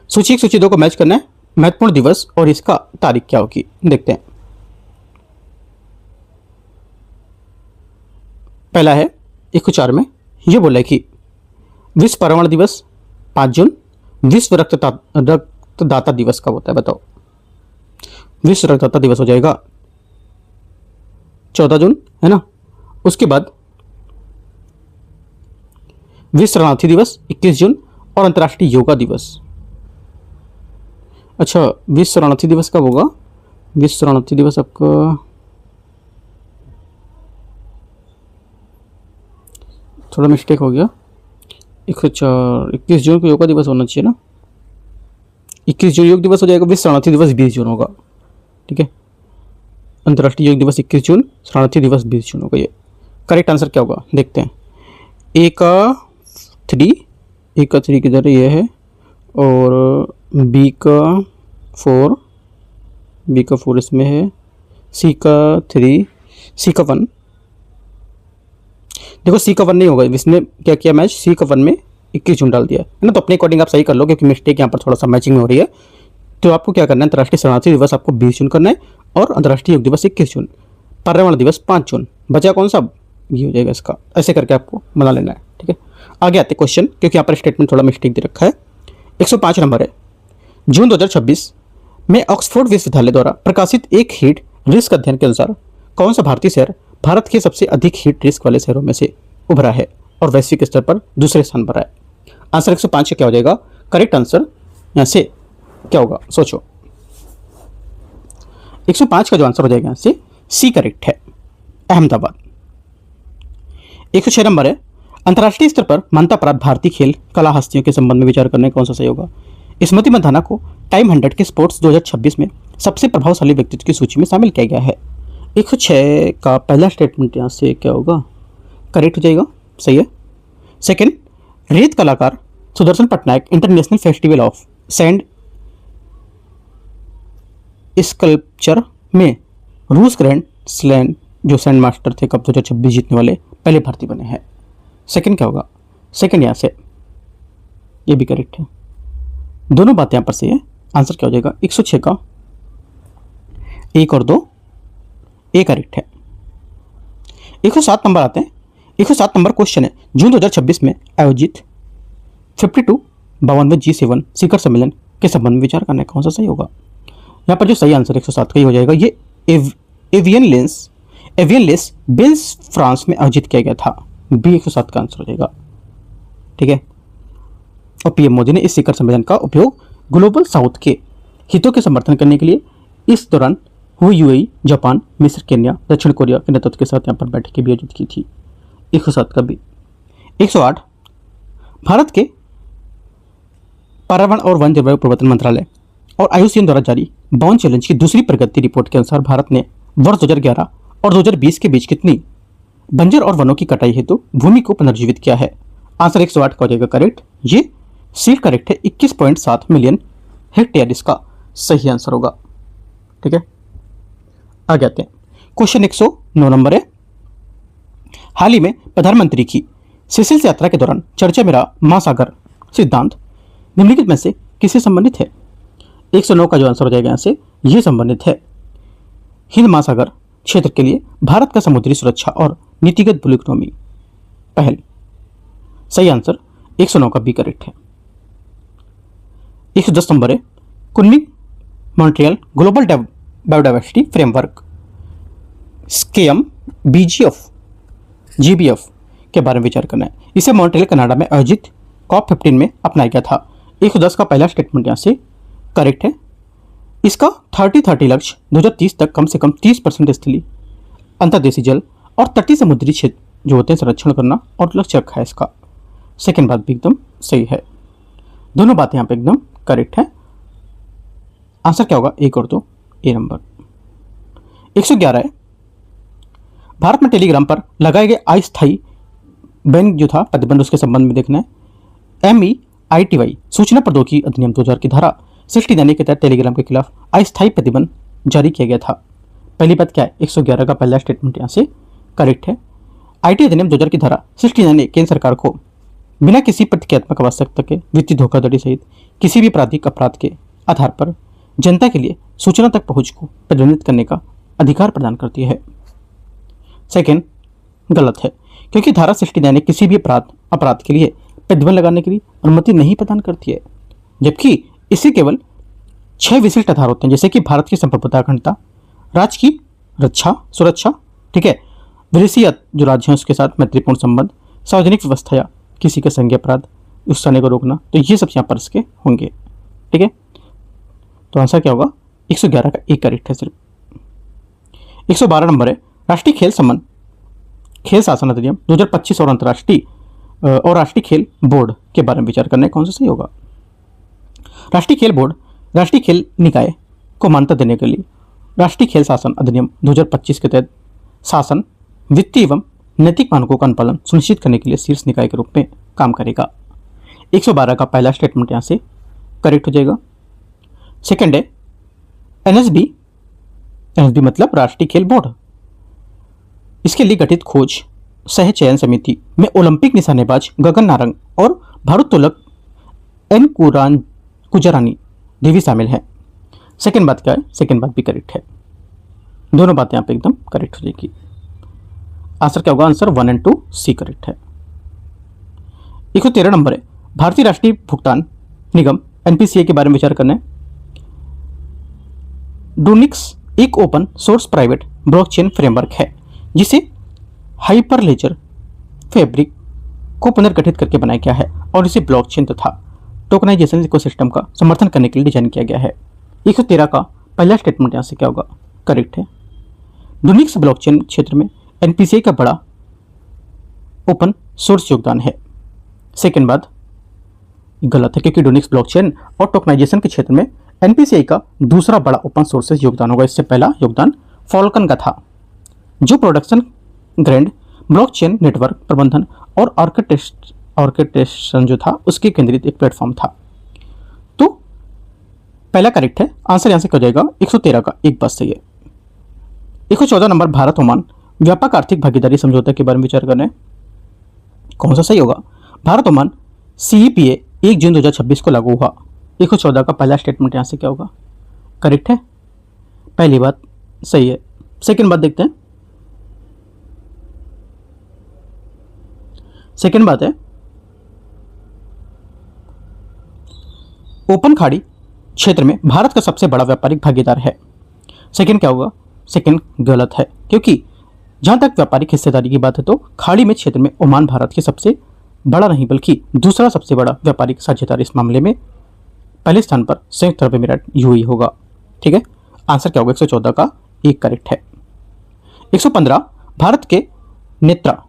Speaker 1: सूची 1 सूची 2 को मैच करना है। महत्वपूर्ण दिवस और इसका तारीख क्या होगी, देखते हैं। पहला है 104 में ये बोला है कि विश्व पर्यावरण दिवस 5 जून। विश्व रक्तदाता दिवस कब होता है बताओ? विश्व रक्तदाता दिवस हो जाएगा 14 जून, है ना। उसके बाद विश्व शरणार्थी दिवस 21 जून और अंतर्राष्ट्रीय योगा दिवस। अच्छा, विश्व शरणार्थी दिवस कब होगा? विश्व शरणार्थी दिवस आपका थोड़ा मिस्टेक हो गया, 21 जून को योगा दिवस होना चाहिए ना। 21 जून योग दिवस हो जाएगा, विश्व शरणार्थी दिवस 20 जून होगा। ठीक है, अंतर्राष्ट्रीय योग दिवस 21 जून, शरणार्थी दिवस 20 जून होगा। ये करेक्ट आंसर क्या होगा देखते हैं। ए का 3 किधर ये है, और बी का 4 इसमें है, सी का 3, सी का 1। देखो सी का 1 नहीं होगा, इसने क्या किया मैच, सी का 1 में 21 जून डाल दिया है ना। तो अपने अकॉर्डिंग आप सही कर लो, क्योंकि मिस्टेक यहाँ पर थोड़ा सा मैचिंग में हो रही है। तो आपको क्या करना है, अंतर्राष्ट्रीय शरणार्थी दिवस आपको 20 जून करना है और अंतर्राष्ट्रीय योग दिवस 21 जून, पर्यावरण दिवस 5 जून। बचा कौन सा? ये हो जाएगा इसका। ऐसे करके आपको बना लेना है। ठीक है, आगे आते क्वेश्चन, क्योंकि यहाँ पर स्टेटमेंट थोड़ा मिस्टेक दे रखा है। 105 नंबर है। जून 2026 में ऑक्सफोर्ड विश्वविद्यालय द्वारा प्रकाशित एक हीट रिस्क अध्ययन के अनुसार कौन सा भारतीय शहर भारत के सबसे अधिक हीट रिस्क वाले शहरों में से उभरा है और वैश्विक स्तर पर दूसरे स्थान पर है? आंसर 105 का क्या हो जाएगा? करेक्ट आंसर यहाँ से क्या होगा सोचो। 105 का जो आंसर हो जाएगा यहाँ से सी करेक्ट है, अहमदाबाद। 106 नंबर है। अंतर्राष्ट्रीय स्तर पर मान्यता प्राप्त भारतीय खेल कला हस्तियों के संबंध में विचार करने कौन सा सही होगा? स्मृति मंधाना को टाइम 100 के स्पोर्ट्स 2026 में सबसे प्रभावशाली व्यक्तित्व की सूची में शामिल किया गया है। 106 का पहला स्टेटमेंट यहाँ से क्या होगा? करेक्ट हो जाएगा, सही है। सेकंड, रेत कलाकार Sudarshan Patnaik international festival of sand sculpture में रूस ग्रैंड स्लैम जो सैंड मास्टर थे कप 2026 जीतने वाले पहले भारतीय बने हैं। सेकंड क्या होगा? सेकंड यहाँ से ये भी करेक्ट है, दोनों बातें यहाँ पर सही है। आंसर क्या हो जाएगा? 106 का 1 और 2 ए करेक्ट है। 107 नंबर आते हैं। 107 नंबर क्वेश्चन है, जून 2026 में आयोजित 52वें G7 शिखर सम्मेलन के संबंध में विचार करना है, कौन सा सही होगा? यहाँ पर जो सही आंसर 107 का ही हो जाएगा। ये एवियन लेस बेल्स फ्रांस में आयोजित किया गया था। बी 107 का आंसर हो जाएगा। ठीक है, और पीएम मोदी ने इस शिखर सम्मेलन का उपयोग ग्लोबल साउथ के हितों के समर्थन करने के लिए इस दौरान हुई यूएई, जापान, मिस्र, केन्या, दक्षिण कोरिया के नेतृत्व के साथ यहाँ पर बैठकें भी आयोजित की थी। 107 का भी। 108 भारत के पर्यावरण और वन जलवायु परिवर्तन मंत्रालय और आयुसीएन द्वारा जारी बाउन चैलेंज की दूसरी प्रगति रिपोर्ट के अनुसार भारत ने वर्ष 2011 और 2020 के बीच कितनी बंजर और वनों की कटाई हेतु भूमि को पुनर्जीवित किया है? आंसर 108 का हो जाएगा करेक्ट। ये सी करेक्ट है, 21.7 मिलियन हेक्टेयर इसका सही आंसर होगा। ठीक है, आगे आते हैं। क्वेश्चन 109 नंबर है। हाल ही में प्रधानमंत्री की सेशेल्स यात्रा के दौरान चर्चा में रहा महासागर सिद्धांत निम्नलिखित में से किससे संबंधित है? 109 का जो आंसर हो जाएगा यहाँ से ये संबंधित है हिंद महासागर क्षेत्र के लिए भारत का समुद्री सुरक्षा और नीतिगत ब्लू इकोनॉमी पहल। सही आंसर 109 का बी करेक्ट है। 110 नंबर है। Kunming Montreal global biodiversity framework scheme GBF के बारे में विचार करना है। इसे मॉन्ट्रियल कनाडा में आयोजित COP15 में अपनाया गया था। 110 का पहला स्टेटमेंट यहाँ से करेक्ट है। इसका 30-30 लक्ष्य 2030 तक कम से कम 30% स्थलीय अंतर्देशीय जल और तटीय समुद्री क्षेत्र जो होते हैं संरक्षण करना और लक्ष्य रखा है इसका। सेकेंड बात भी एकदम सही है, दोनों बातें यहाँ पे एकदम करेक्ट है। आंसर क्या होगा? 1 और 2 ए नंबर। 111 है। भारत में टेलीग्राम पर लगाए गए अस्थायी बैन जो था प्रतिबंध उसके संबंध में देखना है। MEITY सूचना प्रौद्योगिकी अधिनियम 2000 की धारा 69 के तहत टेलीग्राम के खिलाफ अस्थायी प्रतिबंध जारी किया गया था। पहली बात क्या है? 111 का पहला स्टेटमेंट यहाँ से करेक्ट है। IT अधिनियम 2000 की धारा 69 ने केंद्र सरकार को बिना किसी प्रतिक्रियात्मक आवश्यकता के वित्तीय धोखाधड़ी सहित किसी भी आपराधिक अपराध के आधार पर जनता के लिए सूचना तक पहुंच को प्रतिबंधित करने का अधिकार प्रदान करती है। सेकेंड गलत है, क्योंकि धारा 69 ने किसी भी अपराध के लिए प्रतिबंध लगाने के लिए अनुमति नहीं प्रदान करती है, जबकि इसके केवल 6 विशिष्ट आधार होते हैं, जैसे कि भारत की संप्रभुता अखंडता, राज्य की रक्षा सुरक्षा, ठीक है, विदेशी जो राज्य हैं उसके साथ मैत्रीपूर्ण संबंध, सार्वजनिक व्यवस्था या किसी के संज्ञेय अपराध उस जाने को रोकना, तो ये सब यहाँ पर इसके होंगे। ठीक है, तो आंसर क्या होगा? 111 का एक करेक्ट है सिर्फ। 112 नंबर है राष्ट्रीय खेल संबंध खेल शासन अधिनियम 2025 और अंतर्राष्ट्रीय और राष्ट्रीय खेल बोर्ड के बारे में विचार करना है, कौन सा सही होगा? राष्ट्रीय खेल बोर्ड राष्ट्रीय खेल निकाय को मान्यता देने के लिए राष्ट्रीय खेल शासन अधिनियम 2025 के तहत शासन, वित्तीय एवं नैतिक मानकों का अनुपालन सुनिश्चित करने के लिए शीर्ष निकाय के रूप में काम करेगा। 112 का पहला स्टेटमेंट यहाँ से करेक्ट हो जाएगा। सेकंड है एनएसबी, एनएसबी मतलब राष्ट्रीय खेल बोर्ड, इसके लिए गठित खोज सह चयन समिति में ओलंपिक निशानेबाज गगन नारंग और भारोत्तोलक एन कुजरानी देवी शामिल हैं। सेकंड बात क्या है? सेकंड बात भी करेक्ट है, दोनों बातें यहाँ पे एकदम करेक्ट हो जाएगी। आंसर क्या होगा? आंसर 1 और 2 सी करेक्ट है। 113 नंबर है भारतीय राष्ट्रीय भुगतान निगम एनपीसीए के बारे में विचार करना है। डूनिक्स एक open source private blockchain framework है जिसे हाइपरलेजर फैब्रिक को पुनर्गठित करके बनाया गया है और इसे ब्लॉकचेन तथा टोकनाइजेशन इकोसिस्टम का समर्थन करने के लिए डिजाइन किया गया है। 113 का पहला स्टेटमेंट यहाँ से क्या होगा? करेक्ट है। डूनिक्स ब्लॉकचेन क्षेत्र में एनपीसीए का बड़ा ओपन सोर्स योगदान है। सेकेंड बात गलत है, क्योंकि डूनिक्स ब्लॉकचेन और टोकनाइजेशन के क्षेत्र में एनपीसीआई का दूसरा बड़ा ओपन सोर्स योगदान होगा। इससे पहला योगदान फॉल्कन का था, जो प्रोडक्शन ग्रैंड ब्लॉकचेन नेटवर्क प्रबंधन और ऑर्केस्ट्रेशन जो था उसके केंद्रित एक प्लेटफॉर्म था। तो पहला करेक्ट है, आंसर यहां से हो जाएगा 113 का एक बात सही है। 114 नंबर भारत ओमान व्यापक आर्थिक भागीदारी समझौते के बारे में विचार करना है, कौन सा सही होगा? भारत ओमान सीईपीए 1 जून 2026 को लागू हुआ। 114 का पहला स्टेटमेंट यहां से क्या होगा? करेक्ट है, पहली बात सही है। सेकंड बात देखते हैं। सेकंड बात है ओपन खाड़ी क्षेत्र में भारत का सबसे बड़ा व्यापारिक भागीदार है। सेकंड क्या होगा? सेकंड गलत है, क्योंकि जहां तक व्यापारिक हिस्सेदारी की बात है तो खाड़ी में क्षेत्र में ओमान भारत के सबसे बड़ा नहीं बल्कि दूसरा सबसे बड़ा व्यापारिक साझेदार। इस मामले में पहले स्थान पर संयुक्त अरब अमीरात यूएई होगा। ठीक है, आंसर क्या होगा? 114 का एक करेक्ट है। 115 भारत के Netra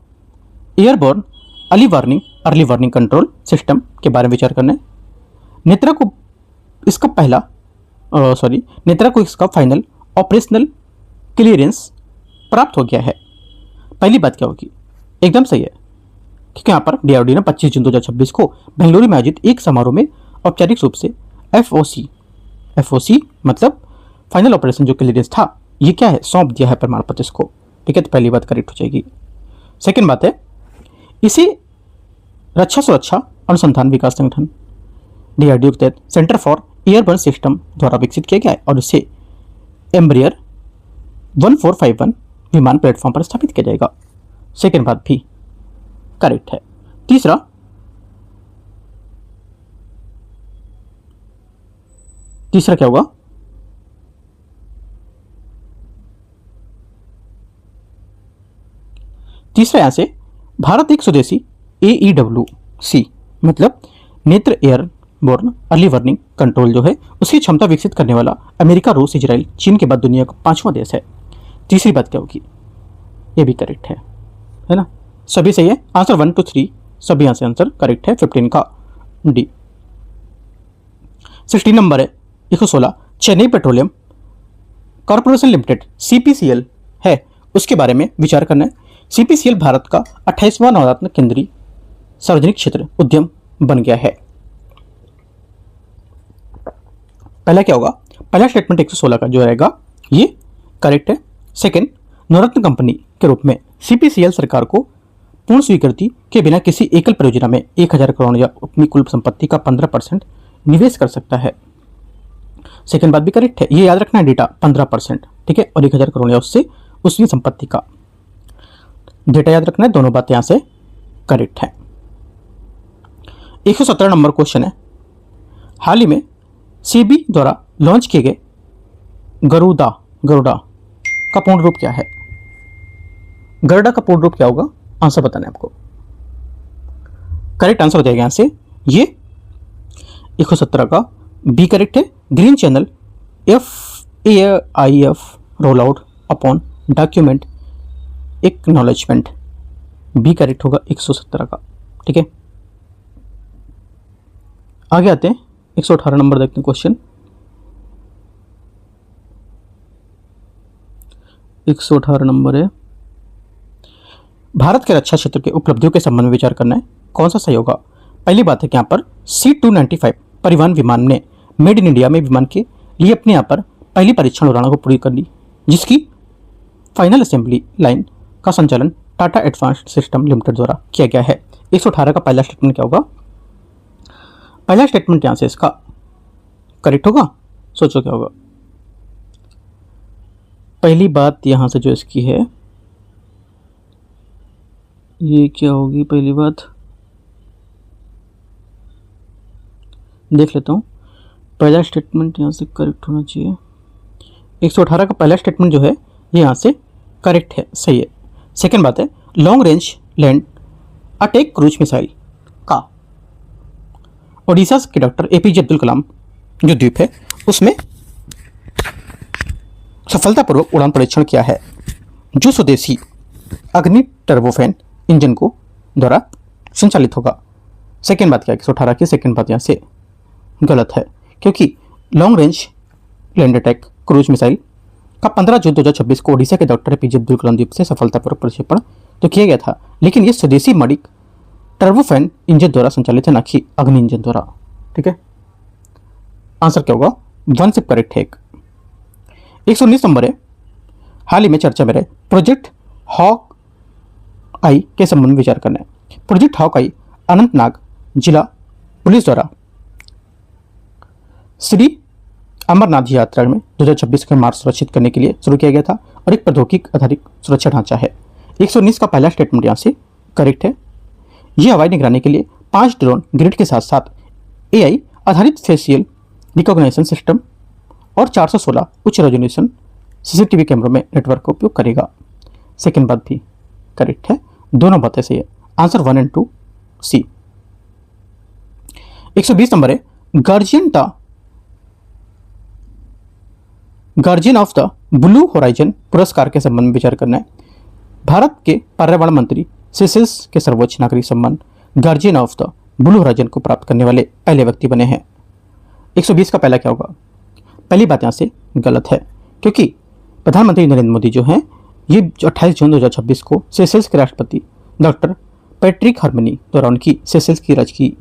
Speaker 1: airborne early warning control system के बारे में विचार करना है। नेत्रा को इसका फाइनल ऑपरेशनल क्लियरेंस प्राप्त हो गया है। पहली बात क्या होगी? एकदम सही है, क्योंकि यहाँ पर डीआरडीओ ने 25 जून 2026 को बेंगलुरु में आयोजित एक समारोह में औपचारिक रूप से एफओसी मतलब फाइनल ऑपरेशन जो क्लियरेंस था ये क्या है? सौंप दिया है प्रमाण पत्र इसको। ठीक है, तो पहली बात करेक्ट हो जाएगी। सेकेंड बात है इसे रक्षा सुरक्षा अनुसंधान विकास संगठन डीआरडीओ के तहत सेंटर फॉर एयरबर्न सिस्टम द्वारा विकसित किया गया है और इसे एम्ब्रियर 1451 विमान प्लेटफॉर्म पर स्थापित किया जाएगा। सेकेंड बात भी करेक्ट है। तीसरा क्या होगा? तीसरा यहां से भारत एक स्वदेशी AEWC मतलब नेत्र एयरबोर्न अर्ली वार्निंग कंट्रोल जो है उसकी क्षमता विकसित करने वाला अमेरिका, रूस, इजराइल, चीन के बाद दुनिया का 5वां देश है। तीसरी बात क्या होगी? ये भी करेक्ट है ना? सभी सही है। आंसर 1 to 3 सभी यहां से आंसर करेक्ट है। 15 का डी। 16 नंबर है 116 Chennai petroleum corporation limited CPCL है, उसके बारे में विचार करना है। CPCL भारत का 28वां नवरत्न केंद्रीय सार्वजनिक क्षेत्र उद्यम बन गया है। पहला क्या होगा? पहला स्टेटमेंट 116 का जो रहेगा ये करेक्ट है। सेकंड, नवरत्न कंपनी के रूप में CPCL सरकार को पूर्ण स्वीकृति के बिना किसी एकल परियोजना में 1000 करोड़ या अपनी कुल संपत्ति का 15% निवेश कर सकता है। सेकंड बात भी करेक्ट है, ये याद रखना है डेटा 15%, ठीक है, और 1000 करोड़ या उससे उसकी संपत्ति का डेटा याद रखना है। दोनों बातें यहां से करेक्ट है। 117 नंबर क्वेश्चन है, हाल ही में सेबी द्वारा लॉन्च किए गए गरुड़ा का पूर्ण रूप क्या है? गरुड़ा का पूर्ण रूप क्या होगा? आंसर बताना है आपको। करेक्ट आंसर हो जाएगा यहां से ये 117 का बी करेक्ट है। Green channel FAIF roll out upon document acknowledgement, B correct होगा 117 का। ठीक है, आगे आते हैं 118 नंबर देखते हैं क्वेश्चन। 118 नंबर है, भारत के रक्षा क्षेत्र के उपलब्धियों के संबंध में विचार करना है, कौन सा सही होगा? पहली बात है कि यहाँ पर C-295 परिवहन विमान ने मेड इन इंडिया में विमान के लिए अपने यहाँ पर पहली परीक्षण उड़ानों को पूरी कर ली, जिसकी फाइनल असेंबली लाइन का संचालन टाटा एडवांस्ड सिस्टम लिमिटेड द्वारा किया गया है। 118 का पहला स्टेटमेंट क्या होगा? पहला स्टेटमेंट यहां से इसका करेक्ट होगा, सोचो क्या होगा? पहली बात यहां से जो इसकी है ये क्या होगी? पहली बात देख लेता हूं, पहला स्टेटमेंट यहां से करेक्ट होना चाहिए। 118 का पहला स्टेटमेंट जो है ये यहां से करेक्ट है, सही है। सेकेंड बात है long range land attack cruise missile का ओडिशा के डॉक्टर APJ अब्दुल कलाम जो द्वीप है उसमें सफलतापूर्वक उड़ान परीक्षण किया है, जो स्वदेशी अग्नि टर्बोफैन इंजन को द्वारा संचालित होगा। सेकेंड बात क्या है 118 की सेकेंड बात यहाँ से गलत है, क्योंकि long range land attack cruise missile का 15 जून 2026 को ओडिशा के डॉक्टर APJ अब्दुल कलाम द्वीप से सफलतापूर्वक प्रक्षेपण तो किया गया था, लेकिन ये स्वदेशी मणिक टर्बोफैन इंजन द्वारा संचालित है, ना कि अग्नि इंजन द्वारा। ठीक है, आंसर क्या होगा? 1 से करेक्ट है। 119 नंबर है, हाल ही में चर्चा में रहे प्रोजेक्ट हॉक आई के संबंध में विचार करना है। प्रोजेक्ट हॉक आई अनंतनाग जिला पुलिस द्वारा श्री अमरनाथ यात्रा में 2026 के मार्ग सुरक्षित करने के लिए शुरू किया गया था और एक प्रौद्योगिकी आधारित सुरक्षा ढांचा है। 119 का पहला स्टेटमेंट यहाँ से करेक्ट है। यह हवाई निगरानी के लिए 5 ड्रोन ग्रिड के साथ साथ AI आधारित फेशियल रिकॉग्निशन सिस्टम और 416 उच्च रेजोल्यूशन CCTV कैमरों में नेटवर्क का उपयोग करेगा। सेकेंड बात भी करेक्ट है, दोनों बातें सही है। आंसर 1 और 2 C। 120 नंबर है, guardian of the blue horizon पुरस्कार के संबंध में विचार करना है। भारत के पर्यावरण मंत्री सेशेल्स के सर्वोच्च नागरिक सम्मान guardian of the blue horizon को प्राप्त करने वाले पहले व्यक्ति बने हैं। 120 का पहला क्या होगा? पहली बात यहाँ से गलत है, क्योंकि प्रधानमंत्री नरेंद्र मोदी जो हैं ये 28 जून 2026 को सेशेल्स के राष्ट्रपति डॉक्टर पैट्रिक हर्मनी द्वारा उनकी सेशेल्स की राजकीय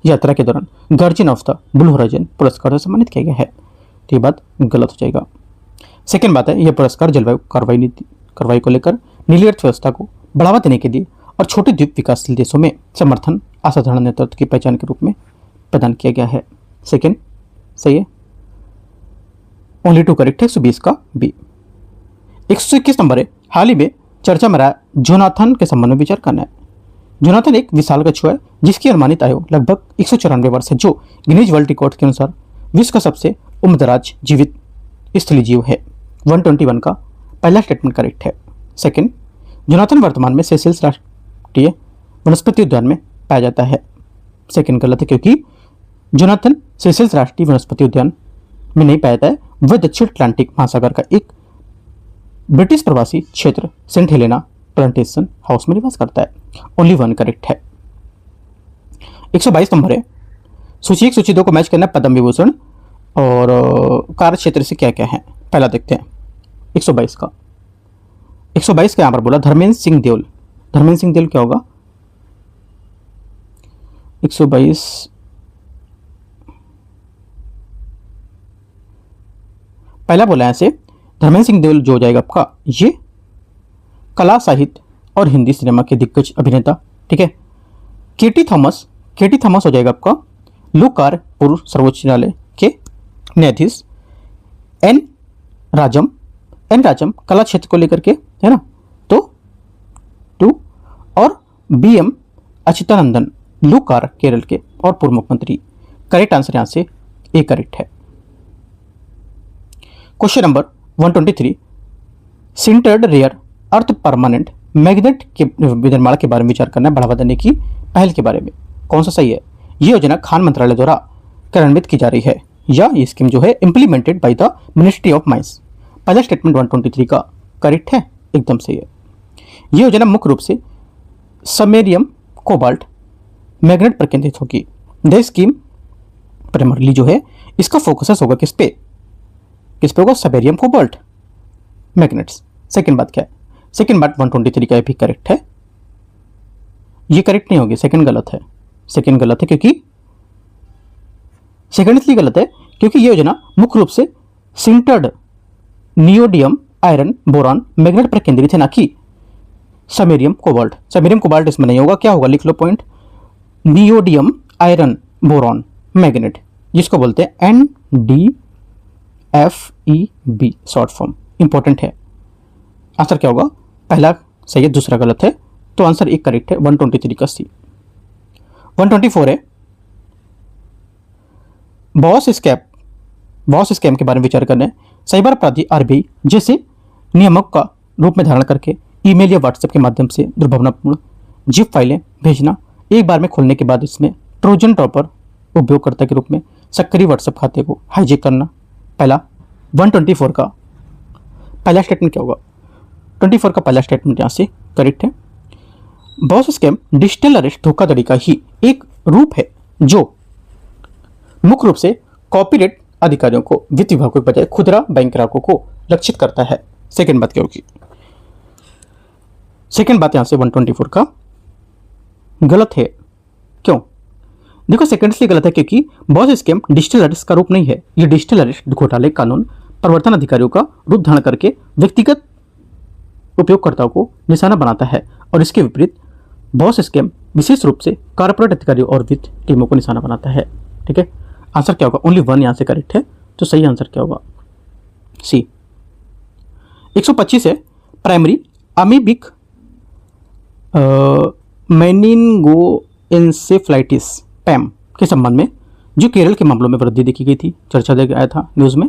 Speaker 1: यात्रा के दौरान guardian of the blue horizon पुरस्कार से सम्मानित किया गया है। तो ये बात गलत हो जाएगा। सेकेंड बात है, यह पुरस्कार जलवायु कार्रवाई को लेकर नीली अर्थव्यवस्था को बढ़ावा देने के लिए और छोटे द्वीप विकासशील देशों में समर्थन असाधारण नेतृत्व की पहचान के रूप में प्रदान किया गया है। सेकेंड सही है, ओनली 2 करेक्ट है। 120 का बी। 121 नंबर है, हाल ही में चर्चा में रहा जोनाथन के संबंध में विचार करना है। जोनाथन एक विशाल कछुआ है जिसकी अनुमानित आयु लगभग 194 वर्ष है, जो गिनीज वर्ल्ड रिकॉर्ड के अनुसार विश्व का सबसे उम्रदराज जीवित स्थलीय जीव है। 121 का पहला स्टेटमेंट करेक्ट है। सेकंड, जोनाथन वर्तमान में सेशेल्स राष्ट्रीय वनस्पति उद्यान में पाया जाता है। सेकंड गलत है, क्योंकि जोनाथन सेशेल्स राष्ट्रीय वनस्पति उद्यान में नहीं पाया जाता है। वह दक्षिण अटलांटिक महासागर का एक ब्रिटिश प्रवासी क्षेत्र सेंट हेलेना प्लांटेशन हाउस में निवास करता है। ओनली 1 करेक्ट है। 122 नंबर है, सूची 1 सूची 2 को मैच करना है पद्म विभूषण और कार्य क्षेत्र से क्या क्या है। पहला देखते हैं 122 का। 122 का यहाँ पर बोला धर्मेंद्र सिंह देओल। धर्मेंद्र सिंह देओल क्या होगा? 122 पहला बोला है ऐसे धर्मेंद्र सिंह देओल जो हो जाएगा आपका ये कला साहित्य और हिंदी सिनेमा के दिग्गज अभिनेता। ठीक है। केटी थॉमस हो जाएगा आपका लोककार पूर्व सर्वोच्च न्यायालय के न्यायाधीश। एन राजम कला क्षेत्र को लेकर के है ना, तो 2 और BM अच्युतानंदन लूकार केरल के और पूर्व मुख्यमंत्री। करेक्ट आंसर यहां से ए करेक्ट है। Question number 123, sintered rare earth permanent magnet के निर्माण के बारे में विचार करना है, बढ़ावा देने की पहल के बारे में। कौन सा सही है? ये योजना खान मंत्रालय द्वारा कार्यान्वित की जा रही है या ये स्कीम जो है implemented by the ministry of mines. पहला स्टेटमेंट 123 का करेक्ट है, एकदम सही है। ये योजना मुख्य रूप से समेरियम कोबाल्ट मैग्नेट पर केंद्रित होगी। द स्कीम प्राइमरली जो है इसका फोकस होगा किस पे होगा? Samarium cobalt magnets. सेकंड बात क्या है? सेकंड बात 123 का भी करेक्ट है। ये करेक्ट नहीं होगी, सेकंड गलत है। सेकंड गलत है क्योंकि सेकंड इसलिए गलत है क्योंकि ये योजना मुख्य रूप से sintered neodymium iron boron magnet पर केंद्रित है, ना कि समेरियम कोबाल्ट। समेरियम कोबाल्ट इसमें नहीं होगा। क्या होगा? लिख लो point. Neodymium iron boron magnet, जिसको बोलते हैं NDFEB शॉर्ट फॉर्म। इंपॉर्टेंट है। आंसर क्या होगा? पहला सही है, दूसरा गलत है, तो आंसर एक करेक्ट है 123 का सी। 124 है बॉस स्कैम के बारे में विचार करना है। साइबर अपराधी RBI जैसे नियामक का रूप में धारण करके ईमेल या व्हाट्सएप के माध्यम से दुर्भावनापूर्ण जिप फाइलें भेजना, एक बार में खोलने के बाद इसमें ट्रोजन ड्रॉपर उपयोगकर्ता के रूप में सक्रिय व्हाट्सएप खाते को हाईजैक करना। पहला 124 का पहला स्टेटमेंट क्या होगा? 24 का पहला स्टेटमेंट यहाँ से करेक्ट है। बॉस स्कैम डिजिटल अरेस्ट धोखाधड़ी का ही एक रूप है जो मुख्य रूप से कॉर्पोरेट अधिकारियों को वित्त विभागों के बजाय खुदरा बैंक ग्राहकों को लक्षित करता है। सेकंड बात क्या होगी? सेकंड बात यहां से 124 का गलत है। क्यों? देखो, सेकंड इसलिए गलत है क्योंकि बॉस स्कैम डिजिटल अरेस्ट का रूप नहीं है। यह डिजिटल अरेस्ट घोटाले कानून प्रवर्तन अधिकारियों का रूप धारण करके व्यक्तिगत उपयोगकर्ताओं को निशाना बनाता है, और इसके विपरीत बॉस स्कैम विशेष रूप से कॉर्पोरेट अधिकारियों और वित्त टीमों को निशाना बनाता है। ठीक है, आंसर क्या होगा? ओनली वन यहां से करेक्ट है, तो सही आंसर क्या होगा? सी। 125 है प्राइमरी अमीबिक मेनिनगोएन्सेफ्लाइटिस पैम के संबंध में जो केरल के मामलों में वृद्धि देखी गई थी, चर्चा देखा गया था न्यूज में।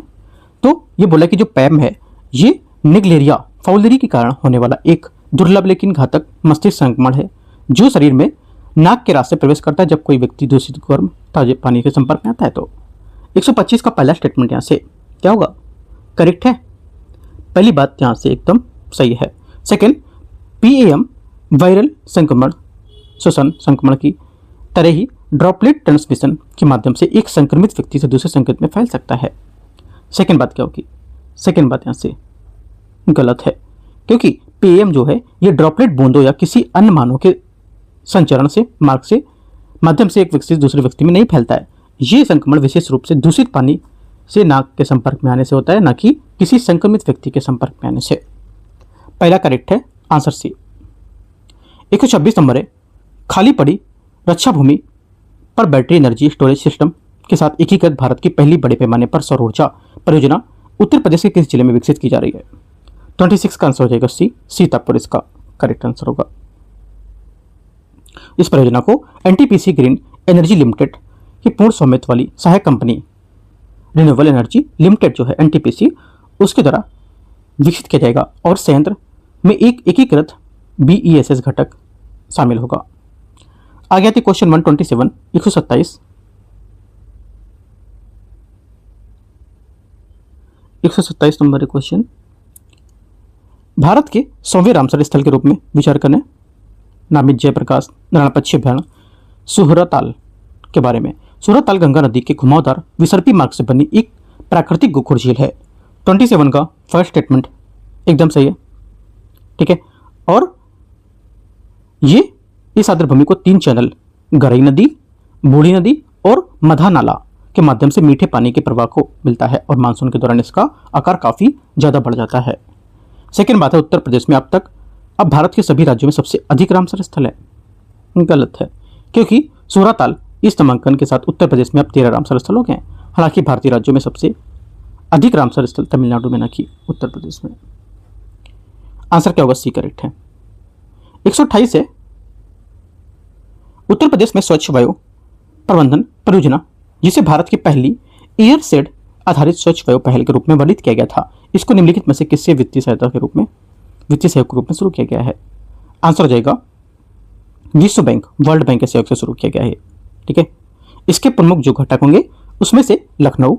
Speaker 1: तो ये बोला कि जो पैम है ये निग्लेरिया फाउलरी के कारण होने वाला एक दुर्लभ लेकिन घातक मस्तिष्क संक्रमण है जो शरीर में नाक के रास्ते प्रवेश करता है जब कोई व्यक्ति दूषित गर्म ताजे पानी के संपर्क में आता है। तो 125 का पहला स्टेटमेंट यहाँ से क्या होगा? करेक्ट है। पहली बात यहाँ से एकदम सही है। सेकंड, PAM वायरल संक्रमण श्वसन संक्रमण की तरह ही ड्रॉपलेट ट्रांसमिशन के माध्यम से एक संक्रमित व्यक्ति से दूसरे संक्रमित में फैल सकता है। सेकंड बात क्या होगी? सेकंड बात यहाँ से गलत है क्योंकि PAM जो है ये ड्रॉपलेट बूंदों या किसी अन्य मानव के संचरण से मार्ग से माध्यम से एक व्यक्ति से दूसरे व्यक्ति में नहीं फैलता है। ये संक्रमण विशेष रूप से दूषित पानी से नाक के संपर्क में आने से होता है, न कि किसी संक्रमित व्यक्ति के संपर्क में आने से। पहला करेक्ट है, आंसर सी। 126 नंबर है खाली पड़ी रक्षा भूमि पर बैटरी एनर्जी स्टोरेज सिस्टम के साथ एकीकृत भारत की पहली बड़े पैमाने पर सौर ऊर्जा परियोजना उत्तर प्रदेश के किस जिले में विकसित की जा रही है? 26 का आंसर हो जाएगा सी, सीतापुर इसका करेक्ट आंसर होगा। इस परियोजना को NTPC ग्रीन एनर्जी लिमिटेड की पूर्ण स्वामित्व वाली सहायक कंपनी रिन्यूएबल एनर्जी लिमिटेड जो है NTPC उसके द्वारा विकसित किया जाएगा और संयंत्र में एक एकीकृत BESS घटक शामिल होगा। आगे आती क्वेश्चन 127 127 नंबर क्वेश्चन। भारत के 100वें रामसर स्थल के रूप में विचार करने नामित जयप्रकाश नारायण पक्षी अभ्यारण्य सुहराताल के बारे में। सुहराताल गंगा नदी के घुमावदार विसर्पी मार्ग से बनी एक प्राकृतिक गोखुर झील है। 27 का फर्स्ट स्टेटमेंट एकदम सही है। ठीक है, और ये इस आर्द्रभूमि को 3 चैनल गरई नदी, बूढ़ी नदी और मधा नाला के माध्यम से मीठे पानी के प्रवाह को मिलता है और मानसून के दौरान इसका आकार काफी ज्यादा बढ़ जाता है। सेकेंड बात है उत्तर प्रदेश में अब भारत के सभी राज्यों में सबसे अधिक रामसर स्थल है। गलत है क्योंकि सुहराताल इस नामांकन के साथ उत्तर प्रदेश में अब 13 रामसर स्थल हो गए हैं। हालांकि भारतीय राज्यों में सबसे अधिक रामसर स्थल तमिलनाडु में, न कि उत्तर प्रदेश में। आंसर क्या होगा? सी करेक्ट है। 128 है उत्तर प्रदेश में स्वच्छ वायु प्रबंधन परियोजना, जिसे भारत की पहली एयरसेड आधारित स्वच्छ वायु पहल के रूप में वर्णित किया गया था, इसको निम्नलिखित में से किससे वित्तीय सहयोग के रूप में शुरू किया गया है? आंसर हो जाएगा विश्व बैंक, वर्ल्ड बैंक के सहयोग से शुरू किया गया है। ठीक है, इसके प्रमुख जो घटक होंगे उसमें से लखनऊ,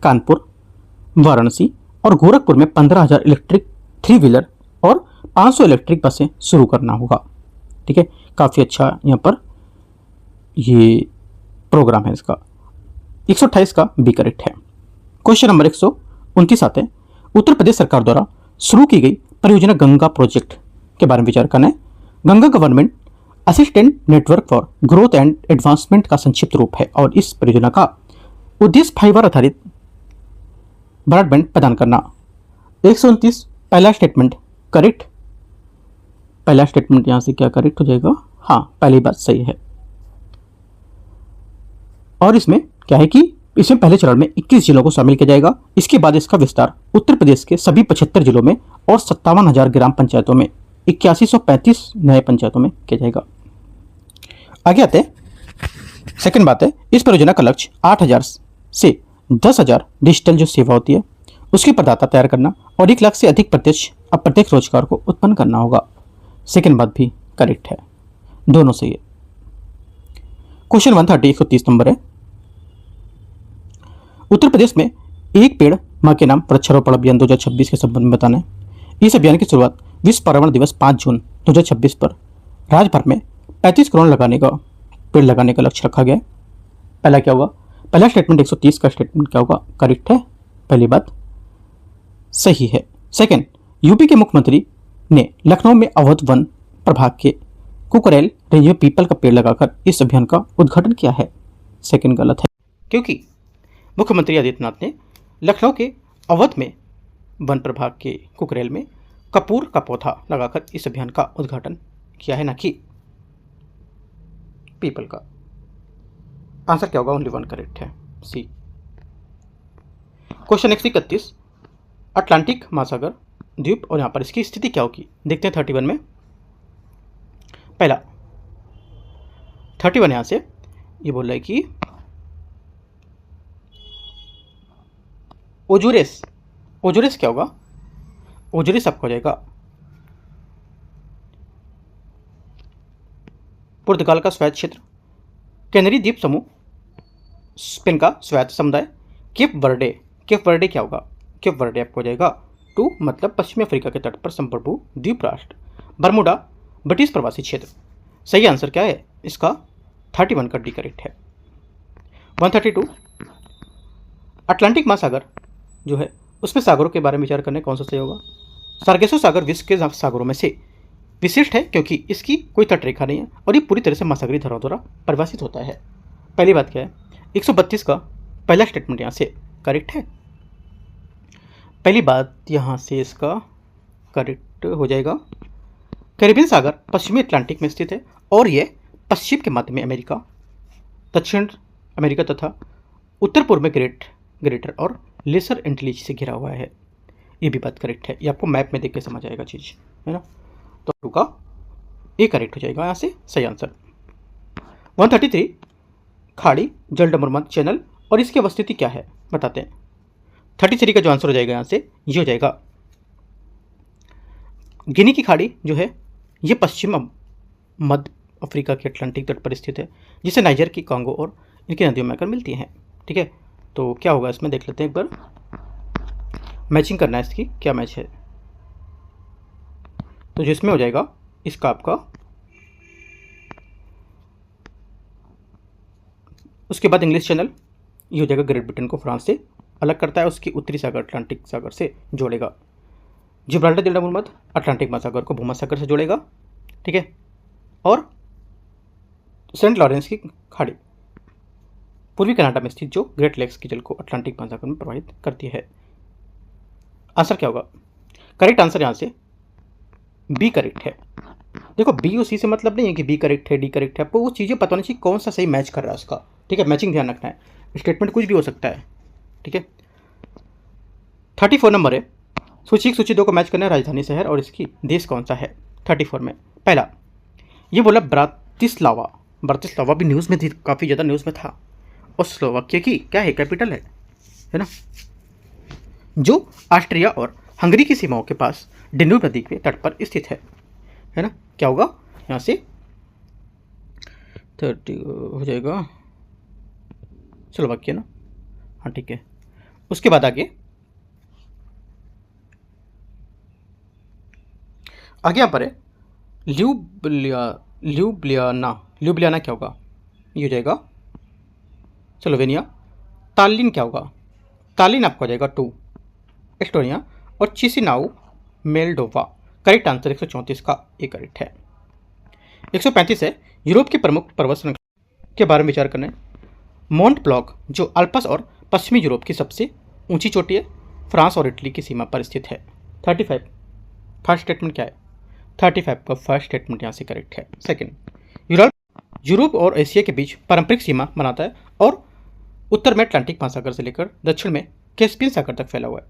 Speaker 1: कानपुर, वाराणसी और गोरखपुर में 15,000 इलेक्ट्रिक 3 व्हीलर और 500 इलेक्ट्रिक बसें शुरू करना होगा। ठीक है, काफ़ी अच्छा यहाँ पर ये प्रोग्राम है इसका। 128 का बी करेक्ट है। क्वेश्चन नंबर 129 आते हैं। उत्तर प्रदेश सरकार द्वारा शुरू की गई परियोजना गंगा प्रोजेक्ट के बारे में विचार करना है। Ganga government assistant network for growth and advancement का संक्षिप्त रूप है और इस परियोजना का उद्देश्य फाइबर आधारित ब्रॉडबैंड प्रदान करना। 129 पहला स्टेटमेंट करेक्ट। पहला स्टेटमेंट यहां से क्या करेक्ट हो जाएगा? हाँ, पहली बात सही है। और इसमें क्या है कि इसमें पहले चरण में 21 जिलों को शामिल किया जाएगा। इसके बाद इसका विस्तार उत्तर प्रदेश के सभी 75 जिलों में और 57,000 ग्राम पंचायतों में 8135 नए पंचायतों में किया जाएगा। आगे आते हैं। सेकंड बात है, इस परियोजना का लक्ष्य 8,000 से 10,000 डिजिटल जो सेवा होती है उसकी प्रदाता तैयार करना और 1 लाख से अधिक प्रत्यक्ष अप्रत्यक्ष रोजगार को उत्पन्न करना होगा। सेकंड बात भी करेक्ट है, दोनों सही है। क्वेश्चन 130 नंबर है। उत्तर प्रदेश में एक पेड़ मां के नाम वृक्षारोपण अभियान 2026 के संबंध में बताना है। इस अभियान की शुरुआत विश्व पर्यावरण दिवस 5 जून 2026 पर राज्य भर में 35 करोड़ पेड़ लगाने का लक्ष्य रखा गया है। पहला क्या होगा? पहला स्टेटमेंट 130 का स्टेटमेंट क्या होगा? करेक्ट है, पहली बात सही है। सेकंड, यूपी के मुख्यमंत्री ने लखनऊ में अवध वन प्रभाग के कुकरेल रेंज में पीपल का पेड़ लगाकर इस अभियान का उद्घाटन किया है। सेकंड गलत है, क्योंकि मुख्यमंत्री आदित्यनाथ ने लखनऊ के अवध में वन प्रभाग के कुकरेल में कपूर का पौधा लगाकर इस अभियान का उद्घाटन किया है, ना कि पीपल का। आंसर क्या होगा? ओनली वन करेक्ट है, सी। क्वेश्चन 131, अटलांटिक महासागर द्वीप और यहां पर इसकी स्थिति क्या होगी देखते हैं 31 में। पहला 31 यहां से ये बोल रहा है कि ओजुरेस क्या होगा? ओजुरेस आपको हो जाएगा पुर्तगाल का स्वायत्त क्षेत्र, कैनरी द्वीप समूह स्पेन का स्वायत्त समुदाय, केप वर्डे क्या होगा? केप वर्डे आपको हो जाएगा टू मतलब पश्चिमी अफ्रीका के तट पर संप्रभु द्वीप राष्ट्र, बरमूडा ब्रिटिश प्रवासी क्षेत्र। सही आंसर क्या है इसका? 31 का डी करेक्ट है। 132, अटलांटिक महासागर जो है उसमें सागरों के बारे में विचार करने कौन सा सही होगा? सार्गेसो सागर विश्व के सागरों में से विशिष्ट है क्योंकि इसकी कोई तटरेखा नहीं है और ये पूरी तरह से महासागरीय धाराओं द्वारा परिभाषित होता है। पहली बात क्या है? 132 का पहला स्टेटमेंट यहाँ से करेक्ट है। पहली बात यहाँ से इसका करेक्ट हो जाएगा। कैरिबियन सागर पश्चिमी अटलांटिक में स्थित है और यह पश्चिम के मध्य में अमेरिका, दक्षिण अमेरिका तथा उत्तर पूर्व में ग्रेटर और लेसर एंटिलीज से घिरा हुआ है। ये भी बात करेक्ट है, ये आपको मैप में देख के समझ आएगा चीज़, है ना। तो 2 का ए करेक्ट हो जाएगा यहाँ से सही आंसर। 133, खाड़ी जलडमरमंद चैनल और इसकी अवस्थिति क्या है बताते हैं। 33 का जो आंसर हो जाएगा यहाँ से ये हो जाएगा गिनी की खाड़ी जो है ये पश्चिम मध्य अफ्रीका के अटलांटिक तट पर स्थित है, जिसे नाइजर की कांगो और इनकी नदियों में आकर मिलती हैं। ठीक है, तो क्या होगा इसमें देख लेते हैं एक बार, मैचिंग करना है इसकी, क्या मैच है। तो जिसमें हो जाएगा इसका आपका, उसके बाद इंग्लिश चैनल ये हो जाएगा ग्रेट ब्रिटेन को फ्रांस से अलग करता है, उसकी उत्तरी सागर अटलांटिक सागर से जोड़ेगा। जिब्राल्टर जलडमरमंद अटलांटिक महासागर को भूमध्य सागर से जोड़ेगा। ठीक है, और सेंट लॉरेंस की खाड़ी पूर्वी कनाडा में स्थित जो ग्रेट लेक्स के जल को अटलांटिक महासागर में प्रवाहित करती है। आंसर क्या होगा? करेक्ट आंसर यहाँ से बी करेक्ट है। देखो बी और सी से मतलब नहीं है कि बी करेक्ट है डी करेक्ट है, आपको वो चीज़ें पता नहीं चाहिए कौन सा सही मैच कर रहा है उसका। ठीक है, मैचिंग ध्यान रखना है, स्टेटमेंट कुछ भी हो सकता है। ठीक है, 34 नंबर है, सूची 2 को मैच करना है, राजधानी शहर और इसकी देश कौन सा है। 34 में पहला ये बोला ब्रातिस्लावा ब्रातिस्लावा भी न्यूज़ में थी, काफ़ी ज़्यादा न्यूज़ में था। और स्लोवाकिया की क्या है, कैपिटल है ना, जो ऑस्ट्रिया और हंगरी की सीमाओं के पास डेन्यूब नदी के तट पर स्थित है ना। क्या होगा यहाँ से 30 हो जाएगा स्लोवाकिया ना, हाँ ठीक है। उसके बाद आगे यहाँ पर है ल्यूब्लियाना क्या होगा, ये हो जाएगा स्लोवेनिया। तालिन क्या होगा, तालिन आपका हो जाएगा 2 एस्टोनिया। और चिसिनाउ मेल्डोवा। करेक्ट आंसर 134 का ये करेक्ट है। 135 है यूरोप की प्रमुख पर्वत श्रृंखला के बारे में विचार करना है। मोंट ब्लॉक जो अल्पस और पश्चिमी यूरोप की सबसे ऊंची चोटी है, फ्रांस और इटली की सीमा पर स्थित है। 35 फर्स्ट स्टेटमेंट क्या है, 35 का फर्स्ट स्टेटमेंट यहाँ से करेक्ट है। सेकंड, यूरोप और एशिया के बीच पारंपरिक सीमा बनाता है और उत्तर में अटलांटिक महासागर से लेकर दक्षिण में कैस्पियन सागर तक फैला हुआ है।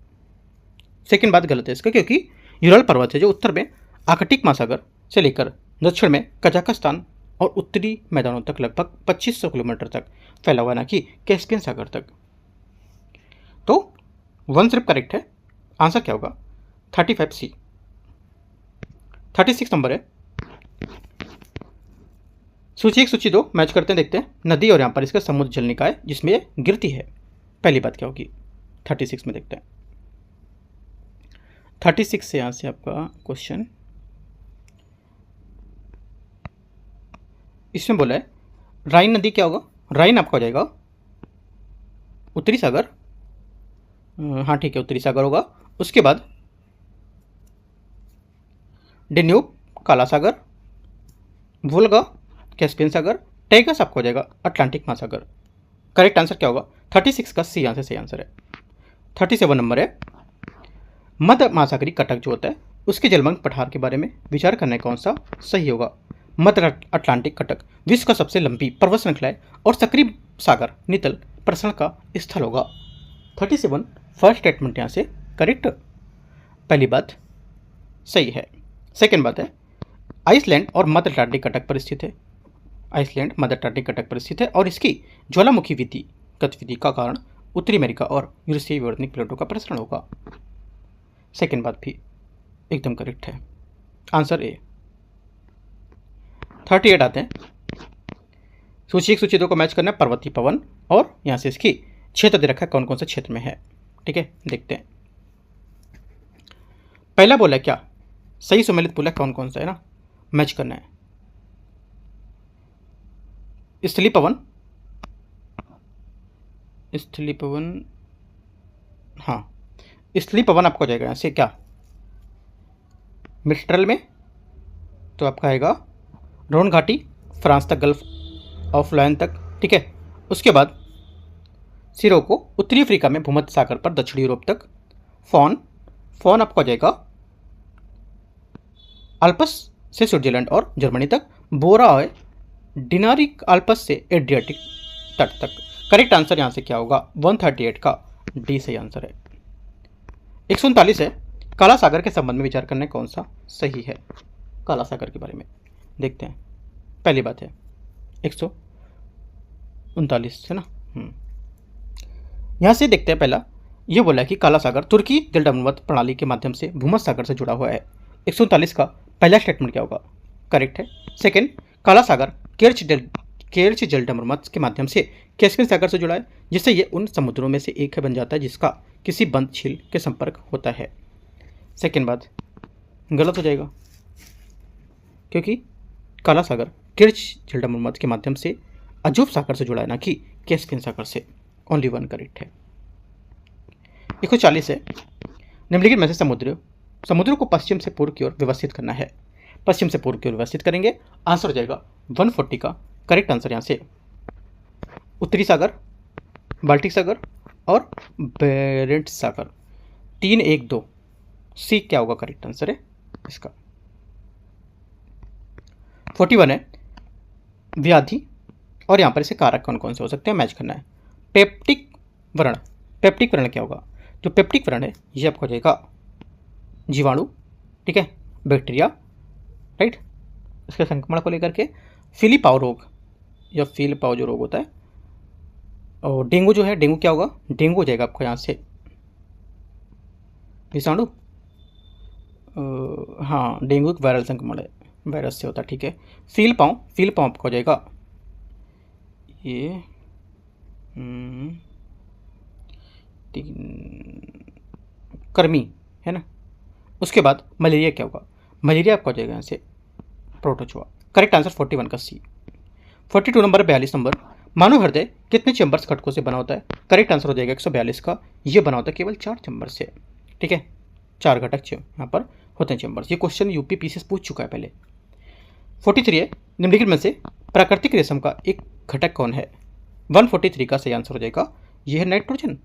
Speaker 1: सेकंड बात गलत है इसका, क्योंकि यूराल पर्वत है जो उत्तर में आर्कटिक महासागर से लेकर दक्षिण में कजाकिस्तान और उत्तरी मैदानों तक लगभग 2500 किलोमीटर तक फैला हुआ है, ना कि कैस्पियन सागर तक। तो 1 सिर्फ करेक्ट है। आंसर क्या होगा 35C। 36 नंबर है सूची 1 सूची 2 मैच करते हैं, देखते हैं। नदी और यहाँ पर इसका समुद्र जल निकाय जिसमें ये गिरती है, पहली बात क्या होगी 36 में देखते हैं। 36 से यहाँ से आपका क्वेश्चन इसमें बोला है राइन नदी क्या होगा, राइन आपका हो जाएगा उत्तरी सागर, हाँ ठीक है उत्तरी सागर होगा। उसके बाद डेन्यूब काला सागर, वोल्गा कैस्पियन सागर, टैगस आपको हो जाएगा अटलांटिक महासागर। करेक्ट आंसर क्या होगा 36 का सी आंसर सही आंसर है। 37 नंबर है मध्य महासागरीय कटक जो होता है उसके जलमग्न पठार के बारे में विचार करना है, कौन सा सही होगा। मध्य अटलांटिक कटक विश्व का सबसे लंबी पर्वत श्रृंखला है और सक्रिय सागर नितल प्रसरण का स्थल होगा। 37 फर्स्ट स्टेटमेंट यहाँ से करेक्ट, पहली बात सही है। सेकेंड बात है आइसलैंड और मध्य अटलांटिक कटक पर स्थित है, आइसलैंड मध्य अटलांटिक कटक पर स्थित है और इसकी ज्वालामुखी गतिविधि का कारण उत्तरी अमेरिका और यूरेशियाई विवर्तनिक प्लेटों का प्रसरण होगा। सेकेंड बात भी एकदम करेक्ट है, आंसर ए। 38 आते हैं सूची 1 सूची 2 को मैच करना है पर्वतीय पवन, और यहाँ से इसकी क्षेत्र दे रखा है कौन कौन से क्षेत्र में है, ठीक है देखते हैं। पहला बोला क्या सही सुमेलित बोला कौन कौन सा है ना, मैच करना है। स्थली पवन, स्थली पवन, हाँ स्थली पवन आपको जाएगा यहाँ से क्या मिस्ट्रल में, तो आपका आएगा रोन घाटी फ्रांस तक, गल्फ ऑफ लायन तक, ठीक है। उसके बाद सिरोको उत्तरी अफ्रीका में भूमध्य सागर पर दक्षिणी यूरोप तक। फॉन आपको आ जाएगा अल्पस से स्विट्जरलैंड और जर्मनी तक। बोरा है डिनारिक अल्पस से एड्रियाटिक तट तक। करेक्ट आंसर यहाँ से क्या होगा 138 का डी सही आंसर है। 139 है काला सागर के संबंध में विचार करने कौन सा सही है। काला सागर के बारे में देखते हैं, पहली बात है 139 है ना, यहाँ से देखते हैं। पहला ये बोला है कि काला सागर तुर्की जलडमरूमत प्रणाली के माध्यम से भूमध्य सागर से जुड़ा हुआ है। 139 का पहला स्टेटमेंट क्या होगा करेक्ट है। सेकंड काला सागर केर्च जलडमरूमत के माध्यम से कैस्पियन सागर से जुड़ा है, जिससे ये उन समुद्रों में से एक है बन जाता है जिसका किसी बंद झील के संपर्क होता है। सेकंड बात गलत हो जाएगा, क्योंकि काला सागर किर्च जलडमरूमत के माध्यम से अजूब सागर से जुड़ा है, ना कि कैस्पियन सागर से। ओनली वन करेक्ट है। 140 है निम्नलिखित में से समुद्रों को पश्चिम से पूर्व की ओर व्यवस्थित करना है। पश्चिम से पूर्व की ओर व्यवस्थित करेंगे, आंसर हो जाएगा 140 का करेक्ट आंसर यहाँ से उत्तरी सागर, बाल्टिक सागर और बेरेंट सागर। 3 1 2 सी क्या होगा करेक्ट आंसर है इसका। 41 है व्याधि और यहाँ पर इसे कारक कौन कौन से हो सकते हैं मैच करना है। पेप्टिक व्रण, पेप्टिक व्रण क्या होगा, जो पेप्टिक व्रण है ये आपको हो जाएगा जीवाणु, ठीक है बैक्टीरिया, राइट, इसके संक्रमण को लेकर के। फिलिपाव रोग या फील पाओ जो रोग होता है। और डेंगू जो है, डेंगू क्या होगा, डेंगू हो जाएगा आपको यहाँ से विषाणु। हाँ, डेंगू एक वायरल संक्रमण है, वायरस से होता है, ठीक है। फील पाँव, फील पाँव आपका हो जाएगा ये 3 कर्मी, है ना। उसके बाद मलेरिया क्या होगा, मलेरिया आपका हो जाएगा यहाँ से प्रोटोजोआ। करेक्ट आंसर 41 का सी। 42 नंबर, 42 नंबर, मानव हृदय कितने चैम्बर्स घटकों से बना होता है। करेक्ट आंसर हो जाएगा 142 का। ये बना होता है केवल 4 चैम्बर से, ठीक है। 4 घटक यहाँ पर होते हैं चैम्बर्स। ये क्वेश्चन यूपी पीसीएस पूछ चुका है पहले। 43 है, निम्नलिखित में से प्राकृतिक रेशम का एक घटक कौन है। 143 का सही आंसर हो जाएगा ये है नाइट्रोजन,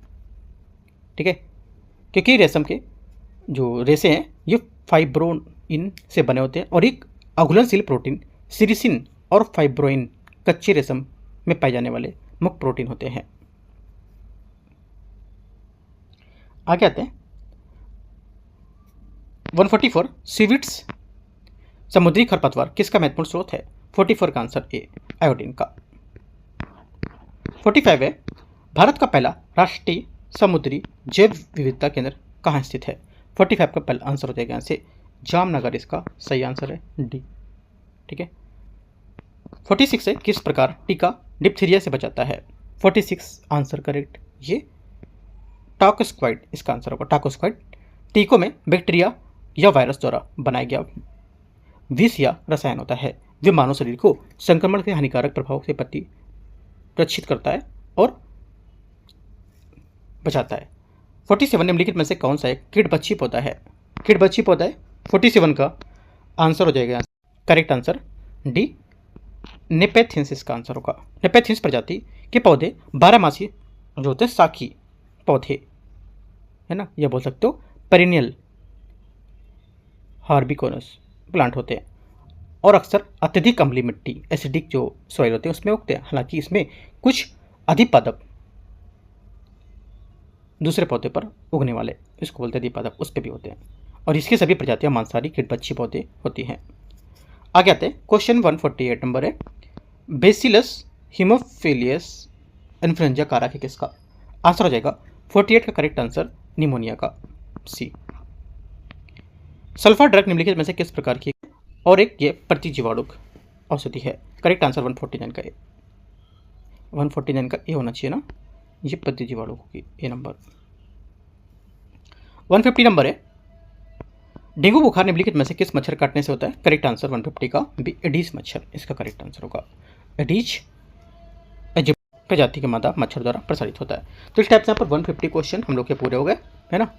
Speaker 1: ठीक है। क्योंकि रेशम के जो रेशे हैं ये फाइब्रोइन से बने होते हैं और एक अघुलनशील प्रोटीन सिरिसिन और फाइब्रोइन कच्चे रेशम में पाए जाने वाले मुख्य प्रोटीन होते हैं। आगे आते हैं 144, सीवीड्स समुद्री खरपतवार किसका महत्वपूर्ण स्रोत है। 44 का आंसर ए, आयोडीन का। 45 है, भारत का पहला राष्ट्रीय समुद्री जैव विविधता केंद्र कहाँ स्थित है। 45 का पहला आंसर हो जाएगा यहाँ से जामनगर, इसका सही आंसर है डी, ठीक है। 46 है, किस प्रकार टीका डिप्थीरिया से बचाता है। 46 आंसर करेक्ट, ये टाकोस्क्वाइड इसका आंसर होगा, टाकोस्क्वाइड। टीकों में बैक्टीरिया या वायरस द्वारा बनाया गया विष या रसायन होता है जो मानव शरीर को संक्रमण के हानिकारक प्रभाव से प्रक्षित करता है और बचाता है। 47 निम्नलिखित में से कौन सा एक कीटभक्षी पौधा है। कीटभक्षी पौधा है 47 का आंसर हो जाएगा करेक्ट आंसर डी, नेपेथियंस का आंसर होगा। नेपेथियंस प्रजाति के पौधे 12मासी जो होते हैं साखी पौधे, है ना, यह बोल सकते हो पेरिनियल हार्बिकोनस प्लांट होते हैं और अक्सर अत्यधिक अम्लीय मिट्टी एसिडिक जो सॉइल होते हैं उसमें उगते हैं। हालांकि इसमें कुछ अधिपादप दूसरे पौधे पर उगने वाले, इसको बोलते हैं अधिपादप, उस पर भी होते हैं और इसकी सभी प्रजातियां मांसाहारी कीटभक्षी पौधे होती हैं। आगे आते हैं क्वेश्चन 148 नंबर है, बेसिलस हीमोफिलियस इन्फ्लुएंजा कारक है किसका। आंसर हो जाएगा 48 का करेक्ट आंसर निमोनिया का सी। सल्फा ड्रग निम्नलिखित में से किस प्रकार की और एक ये प्रतिजीवाणुक औषधि है। करेक्ट आंसर 149 का ए, 149 का ए होना चाहिए ना, ये प्रतिजीवाणुक की ए नंबर। 150 नंबर है, डेंगू बुखार निम्नलिखित में से किस मच्छर काटने से होता है। करेक्ट आंसर 150 का बी, एडीज मच्छर इसका करेक्ट आंसर होगा। एडीज प्रजाति के मादा मच्छर द्वारा प्रसारित होता है। तो इस टाइप से यहाँ पर 150 क्वेश्चन हम लोग के पूरे हो गए, है ना।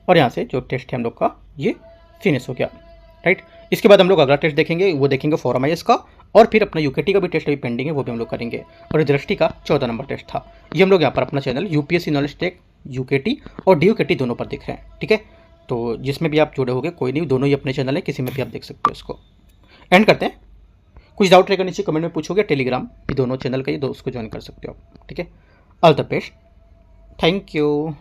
Speaker 1: और यहाँ से जो टेस्ट है हम लोग का ये फिनिश हो गया, राइट। इसके बाद हम लोग अगला टेस्ट देखेंगे, वो देखेंगे फॉरम आईएएस का और फिर अपना यूकेटी का भी टेस्ट अभी पेंडिंग है, वो भी हम लोग करेंगे। और दृष्टि का 14 नंबर टेस्ट था। ये हम लोग यहाँ पर अपना channel UPSC knowledge take UKT और डीयूकेटी दोनों पर दिख रहे हैं, ठीक है। तो जिसमें भी आप जुड़े होंगे कोई नहीं, दोनों ही अपने चैनल है, किसी में भी आप देख सकते हो। इसको एंड करते हैं। कुछ डाउट रहेगा नीचे कमेंट में पूछोगे, टेलीग्राम भी दोनों चैनल का ही, उसको ज्वाइन कर सकते हो आप, ठीक है। All the best, thank you.